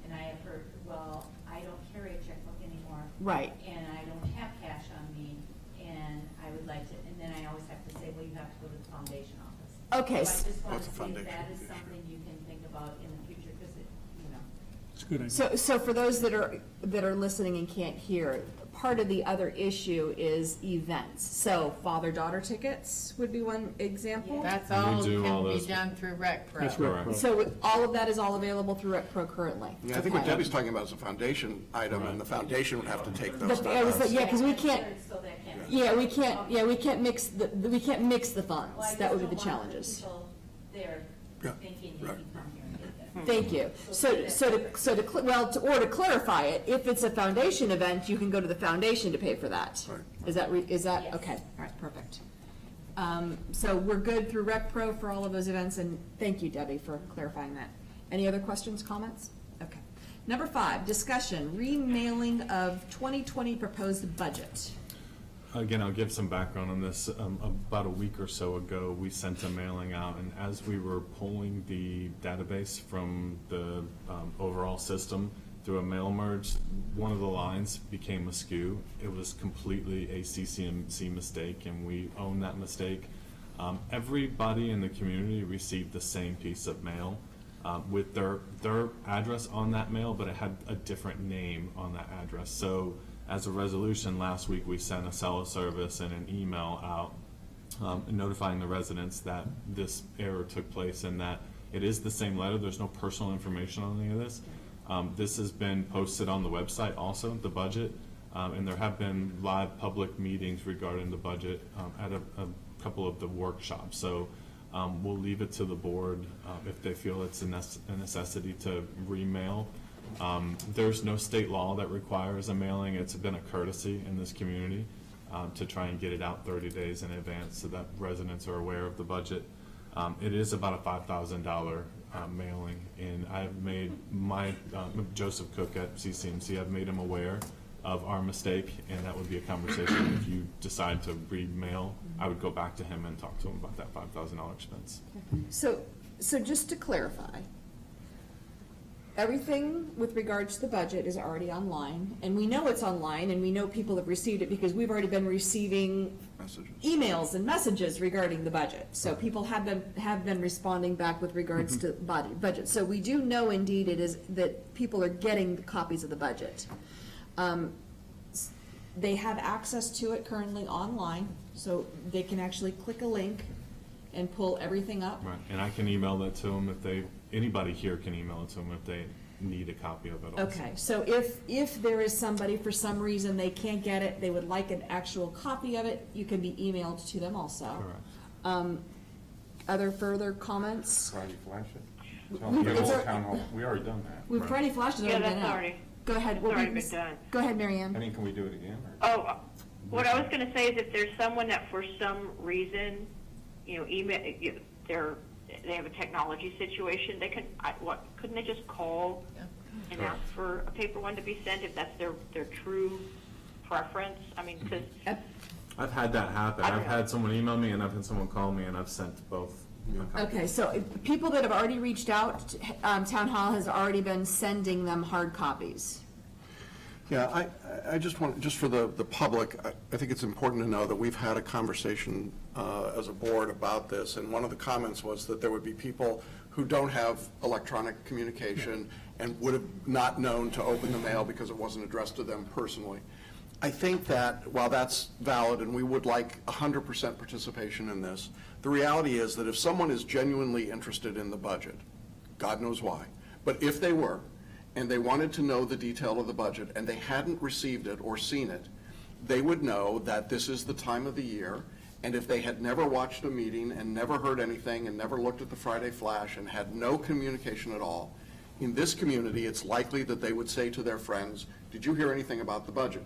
And I have heard, well, I don't carry a checkbook anymore. right. And I don't have cash on me, and I would like to, and then I always have to say, well, you have to go to the foundation office. Okay, So I just want What's to a see if foundation? that is something you can think about in the future, because it, you know. It's a good idea. So for those that are listening and can't hear, part of the other issue is events. So father-daughter tickets would be one example. That's And we all do all can be those. done through Rec Pro. That's right. So all of that is all available through Rec Pro currently? Yeah, I think what Okay. Debbie's talking about is a foundation item, and the foundation would have to take those. I was like, yeah, because we can't, So that can't. we can't mix the funds. Well, I That would be just the don't want challenges. people there Yeah, thinking you right. can come here and get that. Thank you. To clarify it, if it's a foundation event, you can go to the foundation to pay for that. Right. Is that, Yes. okay, all right, perfect. So we're good through Rec Pro for all of those events, and thank you, Debbie, for clarifying that. Any other questions, comments? Okay. Number 5, discussion, remailing of 2020 proposed budget. Again, I'll give some background on this. About a week or so ago, we sent a mailing out, and as we were pulling the database from the overall system through a mail merge, one of the lines became askew. It was completely a CCMC mistake, and we own that mistake. Everybody in the community received the same piece of mail with their address on that mail, but it had a different name on that address. So as a resolution, last week, we sent a cell service and an email out notifying the residents that this error took place and that it is the same letter. There's no personal information on any of this. This has been posted on the website also, the budget, and there have been live public meetings regarding the budget at a couple of the workshops. So we'll leave it to the board if they feel it's a necessity to remail. There's no state law that requires a mailing. It's been a courtesy in this community to try and get it out 30 days in advance so that residents are aware of the budget. It is about a $5,000 mailing, and I've made Joseph Cook at CCMC, I've made him aware of our mistake, and that would be a conversation. If you decide to remail, I would go back to him and talk to him about that $5,000 expense. So just to clarify, everything with regards to the budget is already online, and we know it's online, and we know people have received it because we've already been receiving Messages. emails and messages regarding the budget. So people have been responding back with regards to budget. So we do know indeed it is, that people are getting copies of the budget. They have access to it currently online, so they can actually click a link and pull everything up. Right, and I can email that to them if anybody here can email it to them if they need a copy of it also. Okay, so if there is somebody, for some reason, they can't get it, they would like an actual copy of it, you can be emailed to them also. Correct. Other further comments? Friday flash it? Tell We- them, it's "Oh, our- town hall." We already done that. We've Friday Flash has Yeah, already been that's out. already, Go ahead. it's what were already you been gonna s- done. Go ahead, Mary I Ann. mean, can we do it again? or- Oh, what I was gonna say is if there's someone that for some reason, they have a technology situation, they can, couldn't they just call and ask for a paper one to be sent if that's their true preference? I mean, because, I've had that happen. I don't I've know. had someone email me and I've had someone call me and I've sent both. a copy. Okay, so people that have already reached out, Town Hall has already been sending them hard copies. Yeah, I just want, just for the public, I think it's important to know that we've had a conversation as a board about this, and one of the comments was that there would be people who don't have electronic communication and would have not known to open the mail because it wasn't addressed to them personally. I think that while that's valid and we would like 100% participation in this, the reality is that if someone is genuinely interested in the budget, God knows why, but if they were, and they wanted to know the detail of the budget and they hadn't received it or seen it, they would know that this is the time of the year, and if they had never watched a meeting and never heard anything and never looked at the Friday Flash and had no communication at all, in this community, it's likely that they would say to their friends, "Did you hear anything about the budget?"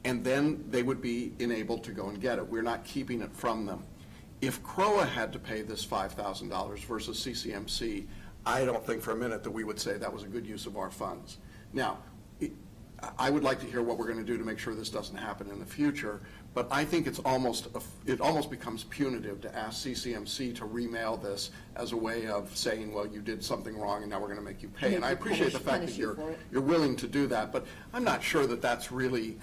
And then they would be enabled to go and get it. We're not keeping it from them. If CROA had to pay this $5,000 versus CCMC, I don't think for a minute that we would say that was a good use of our funds. Now, I would like to hear what we're going to do to make sure this doesn't happen in the future, but I think it almost becomes punitive to ask CCMC to remail this as a way of saying, well, you did something wrong and now we're going to make you pay. And I appreciate the fact that you're willing to do that, but I'm not sure that that's really,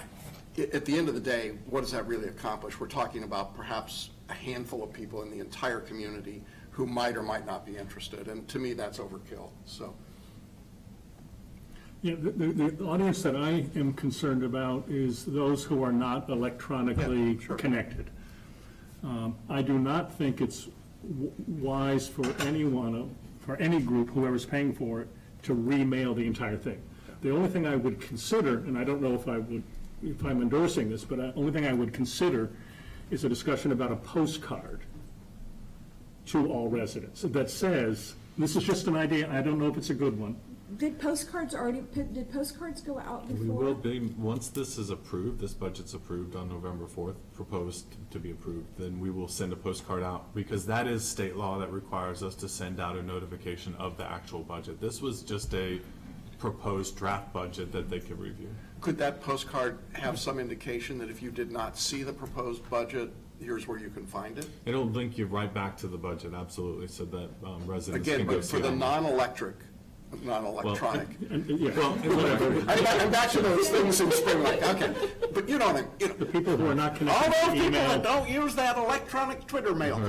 at the end of the day, what does that really accomplish? We're talking about perhaps a handful of people in the entire community who might or might not be interested, and to me, that's overkill, so. Yeah, the audience that I am concerned about is those who are not electronically connected. I do not think it's wise for anyone, for any group, whoever's paying for it, to remail the entire thing. The only thing I would consider, and I don't know if I'm endorsing this, but the only thing I would consider is a discussion about a postcard to all residents that says, this is just an idea, I don't know if it's a good one. Did postcards go out before? We will be, once this is approved, this budget's approved on November 4th, proposed to be approved, then we will send a postcard out, because that is state law that requires us to send out a notification of the actual budget. This was just a proposed draft budget that they could review. Could that postcard have some indication that if you did not see the proposed budget, here's where you can find it? It'll link you right back to the budget, absolutely, so that residents Again, can go but see for the it. non-electric, non-electronic. Well, whatever. I'm back to those things in spring, like, okay, but you know, The people who are not all connected those to people that email. don't use that electronic Twitter mail.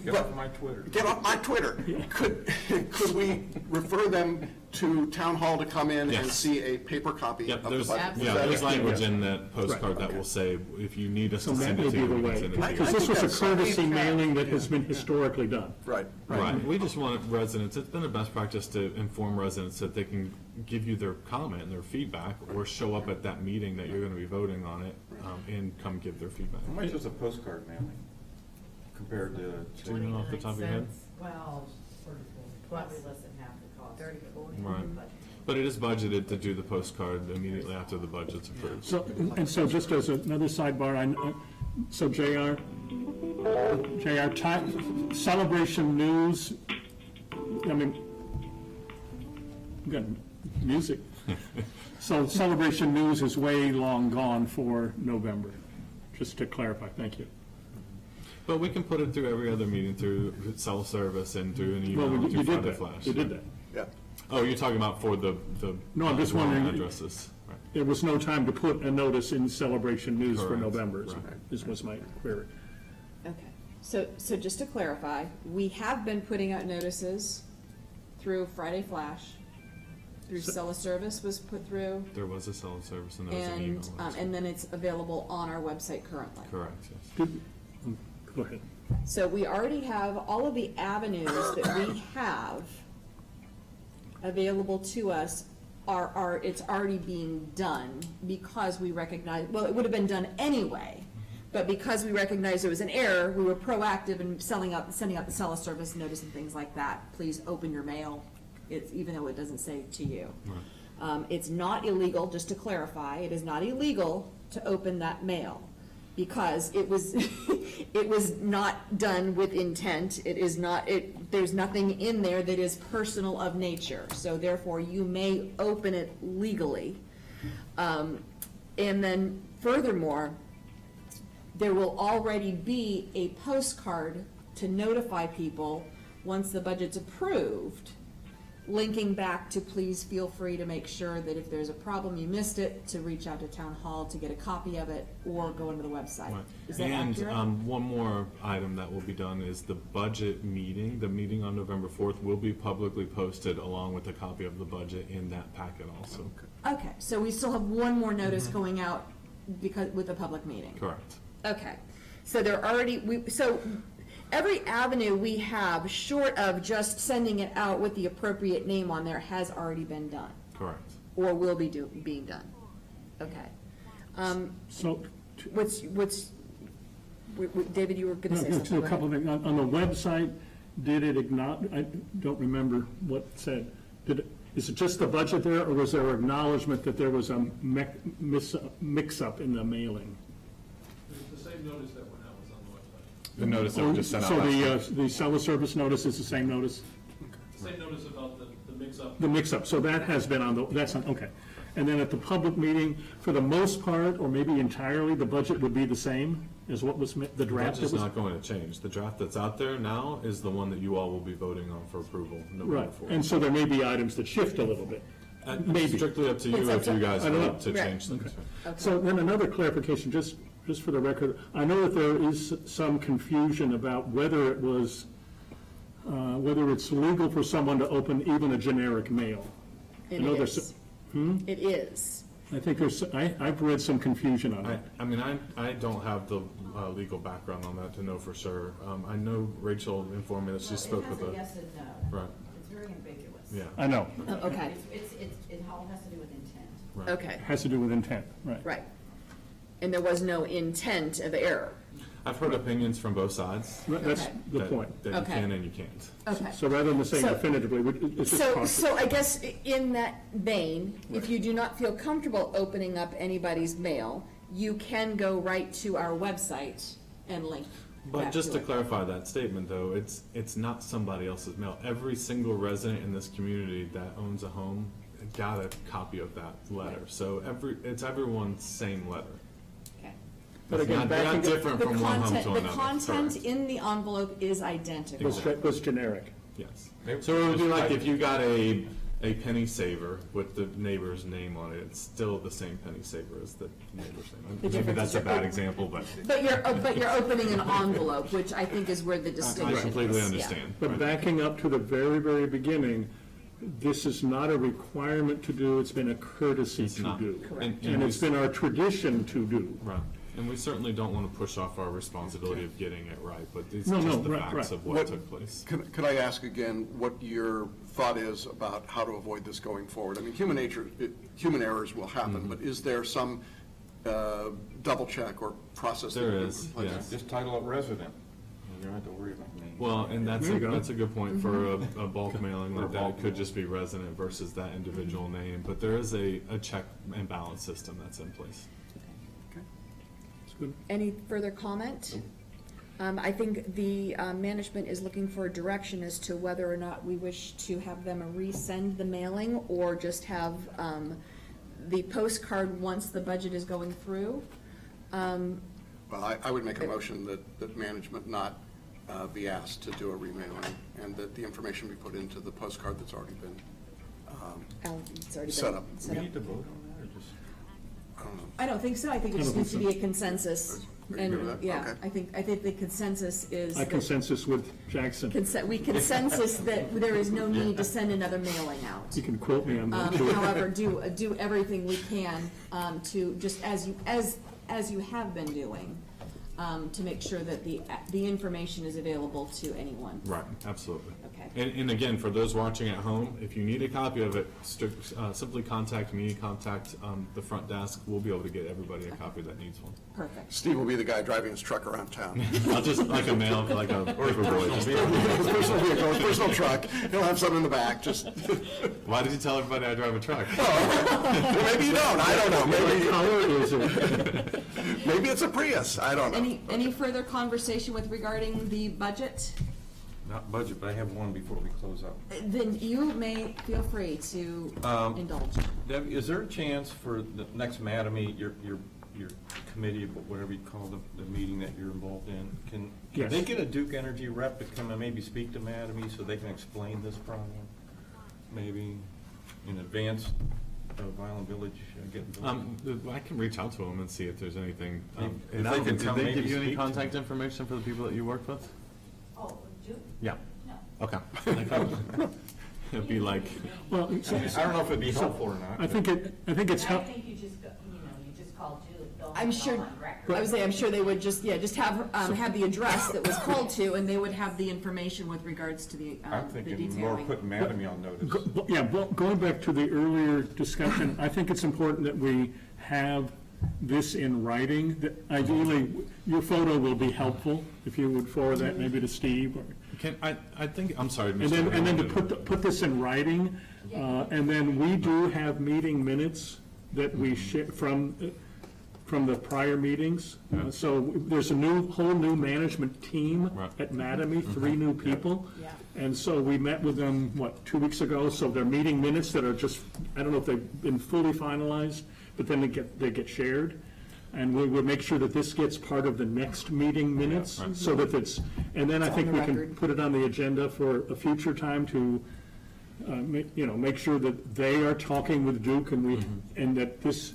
Get off my Twitter. Get off my Twitter. Could we refer them to Town Hall to come in and Yes. see a paper copy Yep, of the there's, budget? yeah, Is that there's it? language in that postcard that okay. will say, if you need us So to that send may it to be you, the we can way. send it to you. Because this was a that's- courtesy mailing that has been historically done. Right. Right, we just want residents, it's been a best practice to inform residents that they can give you their comment and their feedback, or show up at that meeting that you're gonna be voting on it, and come give their feedback. How much is a postcard mailing compared to? Do you know off the top of your head? Well, probably less than half the cost. 30, 40. Right, but it is budgeted to do the postcard immediately after the budget's approved. So, and so just as another sidebar, so JR, Celebration News, I mean, we got music. So Celebration News is way long gone for November, just to clarify, thank you. But we can put it through every other meeting, through cell service and through an email, Well, through you did Friday that, Flash. you did that. Yeah. Oh, you're talking about for the No, I'm just wrong wondering- addresses. Right. There was no time to put a notice in Celebration News for Correct. November, Right. this was my query. Okay, so just to clarify, we have been putting out notices through Friday Flash, through Cella Service was put through, There was a cell service and there was an email. and then it's available on our website currently. Correct, yes. Go ahead. So we already have all of the avenues that we have available to us it's already being done because we recognize, well, it would have been done anyway, but because we recognized there was an error, we were proactive in sending out the Cella Service notice and things like that. Please open your mail, even though it doesn't say to you. Right. It's not illegal, just to clarify, it is not illegal to open that mail because it was, it was not done with intent. It is not, there's nothing in there that is personal of nature. So therefore, you may open it legally. And then furthermore, there will already be a postcard to notify people once the budget's approved, linking back to please feel free to make sure that if there's a problem, you missed it, to reach out to Town Hall to get a copy of it or go into the website. Right. Is that And accurate? one more item that will be done is the budget meeting. The meeting on November 4th will be publicly posted along with a copy of the budget in that packet also. Okay, so we still have one more notice going out because, with a public meeting? Correct. Okay, so they're already, so every avenue we have, short of just sending it out with the appropriate name on there, has already been done, Correct. or will be being done. Okay. So, David, you were gonna say no, something. a couple of things. On the website, did it acknowledge, I don't remember what it said. Is it just the budget there, or was there acknowledgement that there was a mix-up in the mailing? The same notice that went out was on the website. The notice that we just sent out. So last week. the Cella Service notice is the same notice? The same notice about the mix-up. The mix-up, so that has been on the, that's on, okay. And then at the public meeting, for the most part, or maybe entirely, the budget would be the same as what was, the The draft that budget's was? not going to change. The draft that's out there now is the one that you all will be voting on for approval November Right, 4th. and so there may be items that shift a little bit. Maybe. Strictly up to you It's up if you to- guys I don't know. vote to Right. change things. So then another clarification, just for the record, I know that there is some confusion about whether it was, whether it's legal for someone to open even a generic mail. It I know there's is. Hmm? It is. I think there's, I've read some confusion on it. I mean, I don't have the legal background on that to know for sure. I know Rachel informed me that she spoke with It has a. a yes and no. Right, It's very ambiguous. yeah. I know, Okay, It all has to do with intent. Right. okay, has to do with intent, right. right. And there was no intent of error. I've heard opinions from both sides. That's Okay. the that- point. That you Okay. can and you can't. Okay. So rather than saying So- definitively, it's just So, possible. so I guess in that vein, if you do not feel comfortable opening up anybody's mail, you can go right to our website and link But back just to it. clarify that statement, though, it's not somebody else's mail. Every single resident in this community that owns a home got a copy of that letter. So it's everyone's same letter. Okay. But It's again, not- they're not backing up- different from one home to another. The content Correct. in the envelope is identical. Was generic. Yes. So it would be like if you got a penny saver with the neighbor's name on it, it's still the same penny saver as the neighbor's name. Maybe difference that's is a you're- bad example, but But you're opening an envelope, which I think is where the distinction I is. completely Yeah. understand. But Right. backing up to the very, very beginning, this is not a requirement to do, it's been a courtesy It's to not. do. Correct. And it's been our tradition to do. Right. And we certainly don't want to push off our responsibility of getting it right, but these No, are no, just the right, facts right. of what took place. Could I ask again what your thought is about how to avoid this going forward? I mean, human errors will happen, but is there some double check or process? that There you is, put in place? yes. Just title it resident. You don't have to worry about names. Well, and There you go. that's a good point for a bulk mailing Or a like that. bulk It could just be resident versus that individual name, but there is a check and balance system that's in place. It's good. Any further comment? I think the management is looking for a direction as to whether or not we wish to have them resend the mailing or just have the postcard once the budget is going through. Well, I would make a motion that management not be asked to do a remailing and that the information be put into the postcard that's already been It's already been set up. Do we need to vote on that, or just? I don't know. I don't think so. I think it I just don't needs to think be a consensus. Are you And, good with that? yeah, Okay. I think the consensus is. I that- consensus with Jackson. We consensus that there is no need to send another mailing out. You can quote me on that, too. However, do everything we can, to, just as you have been doing, to make sure that the information is available to anyone. Right, absolutely. Okay. And again, for those watching at home, if you need a copy of it, simply contact me, contact the front desk. We'll be able to get everybody a copy that needs one. Perfect. Steve will be the guy driving his truck around town. I'll just, like a mail, like a paper boy. Just, His personal vehicle, his personal truck, he'll have something in the back, just, why did you tell everybody I drive a truck? maybe you don't, I don't know, maybe. What color is it? Maybe it's a Prius, I don't know. Any further conversation regarding the budget? Not budget, but I have one before we close out. Then you may feel free to indulge. Debbie, is there a chance for the next MADAMI, your committee, whatever you call the meeting that you're involved in, can Yes. they get a Duke Energy rep to come and maybe speak to MADAMI so they can explain this problem? Maybe in advance of Island Village getting built? I can reach out to them and see if there's anything. If they can Did come they maybe give you any speak to contact information for the people that you worked with? Oh, Duke? Yeah. No. Okay. It'd be like, Well, I don't know if it'd be helpful or not. I think it's I helpful. think you just, you just call Duke. They'll I'm have it sure, all on record. I would say, I'm sure they would just have the address that was called to, and they would have the information with regards to the I'm the thinking more detailing. putting MADAMI on notice. Going back to the earlier discussion, I think it's important that we have this in writing. That ideally, your photo will be helpful, if you would forward that maybe to Steve. I think, I'm sorry, And Mr. then to Hamilton. put this in writing, and then we do have meeting minutes that we share from the prior meetings. So there's a whole new management team Right. at MADAMI, 3 new people. Yeah. And so we met with them, 2 weeks ago? So they're meeting minutes that are just, I don't know if they've been fully finalized, but then they get shared. And we'll make sure that this gets part of the next meeting minutes, right. so that it's, and then I It's think on the we can record. put it on the agenda for a future time to, make sure that they are talking with Duke and that this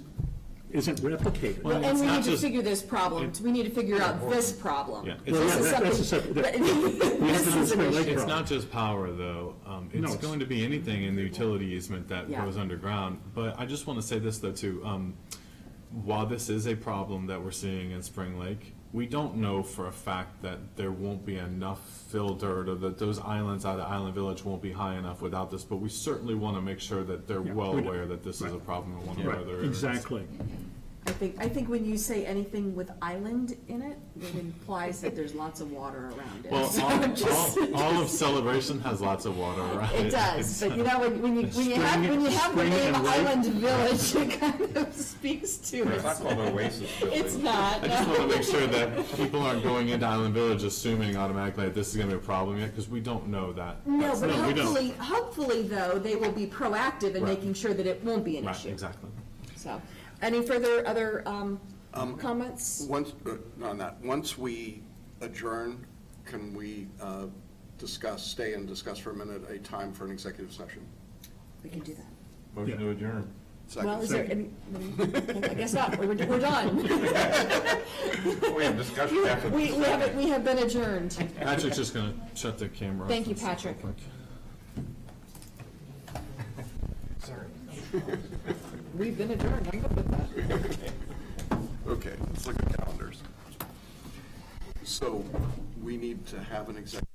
isn't replicated. Well, And it's we not need to just- figure this problem, we need to figure out this problem. Yeah, Well, This is that's a something- separate- we have to This do is an Spring Lake issue. It's problem. not just power, though. No, It's it's- going to be anything in the utility easement that Yeah. goes underground. But I just want to say this, though, too. While this is a problem that we're seeing in Spring Lake, we don't know for a fact that there won't be enough fill dirt, or that those islands out of Island Village won't be high enough without this. But we certainly want to make sure that they're Yeah, well we do. aware that this is a Right. problem in one of Right, our other areas. exactly. I think when you say anything with island in it, it implies that there's lots of water around it. Well, So I'm just- all of Celebration has lots of water around it. It does, but when you have the Spring name and lake. Island Village, it kind of speaks to It's not it. called Oasis Village. It's not. I just want to make sure that people aren't going into Island Village assuming automatically that this is going to be a problem yet, because we don't know that. No, but No, we don't. hopefully though, they will be proactive in Right. making sure that it won't be an Right, issue. exactly. So, any further other comments? Once we adjourn, can we stay and discuss for a minute a time for an executive session? We can do that. Motion to adjourn. Second. Well, is there any, I guess not, we're done. We have discussion after. We have been adjourned. Patrick's just going to shut the camera off. Thank you, and stuff real Patrick. quick. Sorry. We've been adjourned, I'm good with that. Okay, let's look at calendars. So we need to have an executive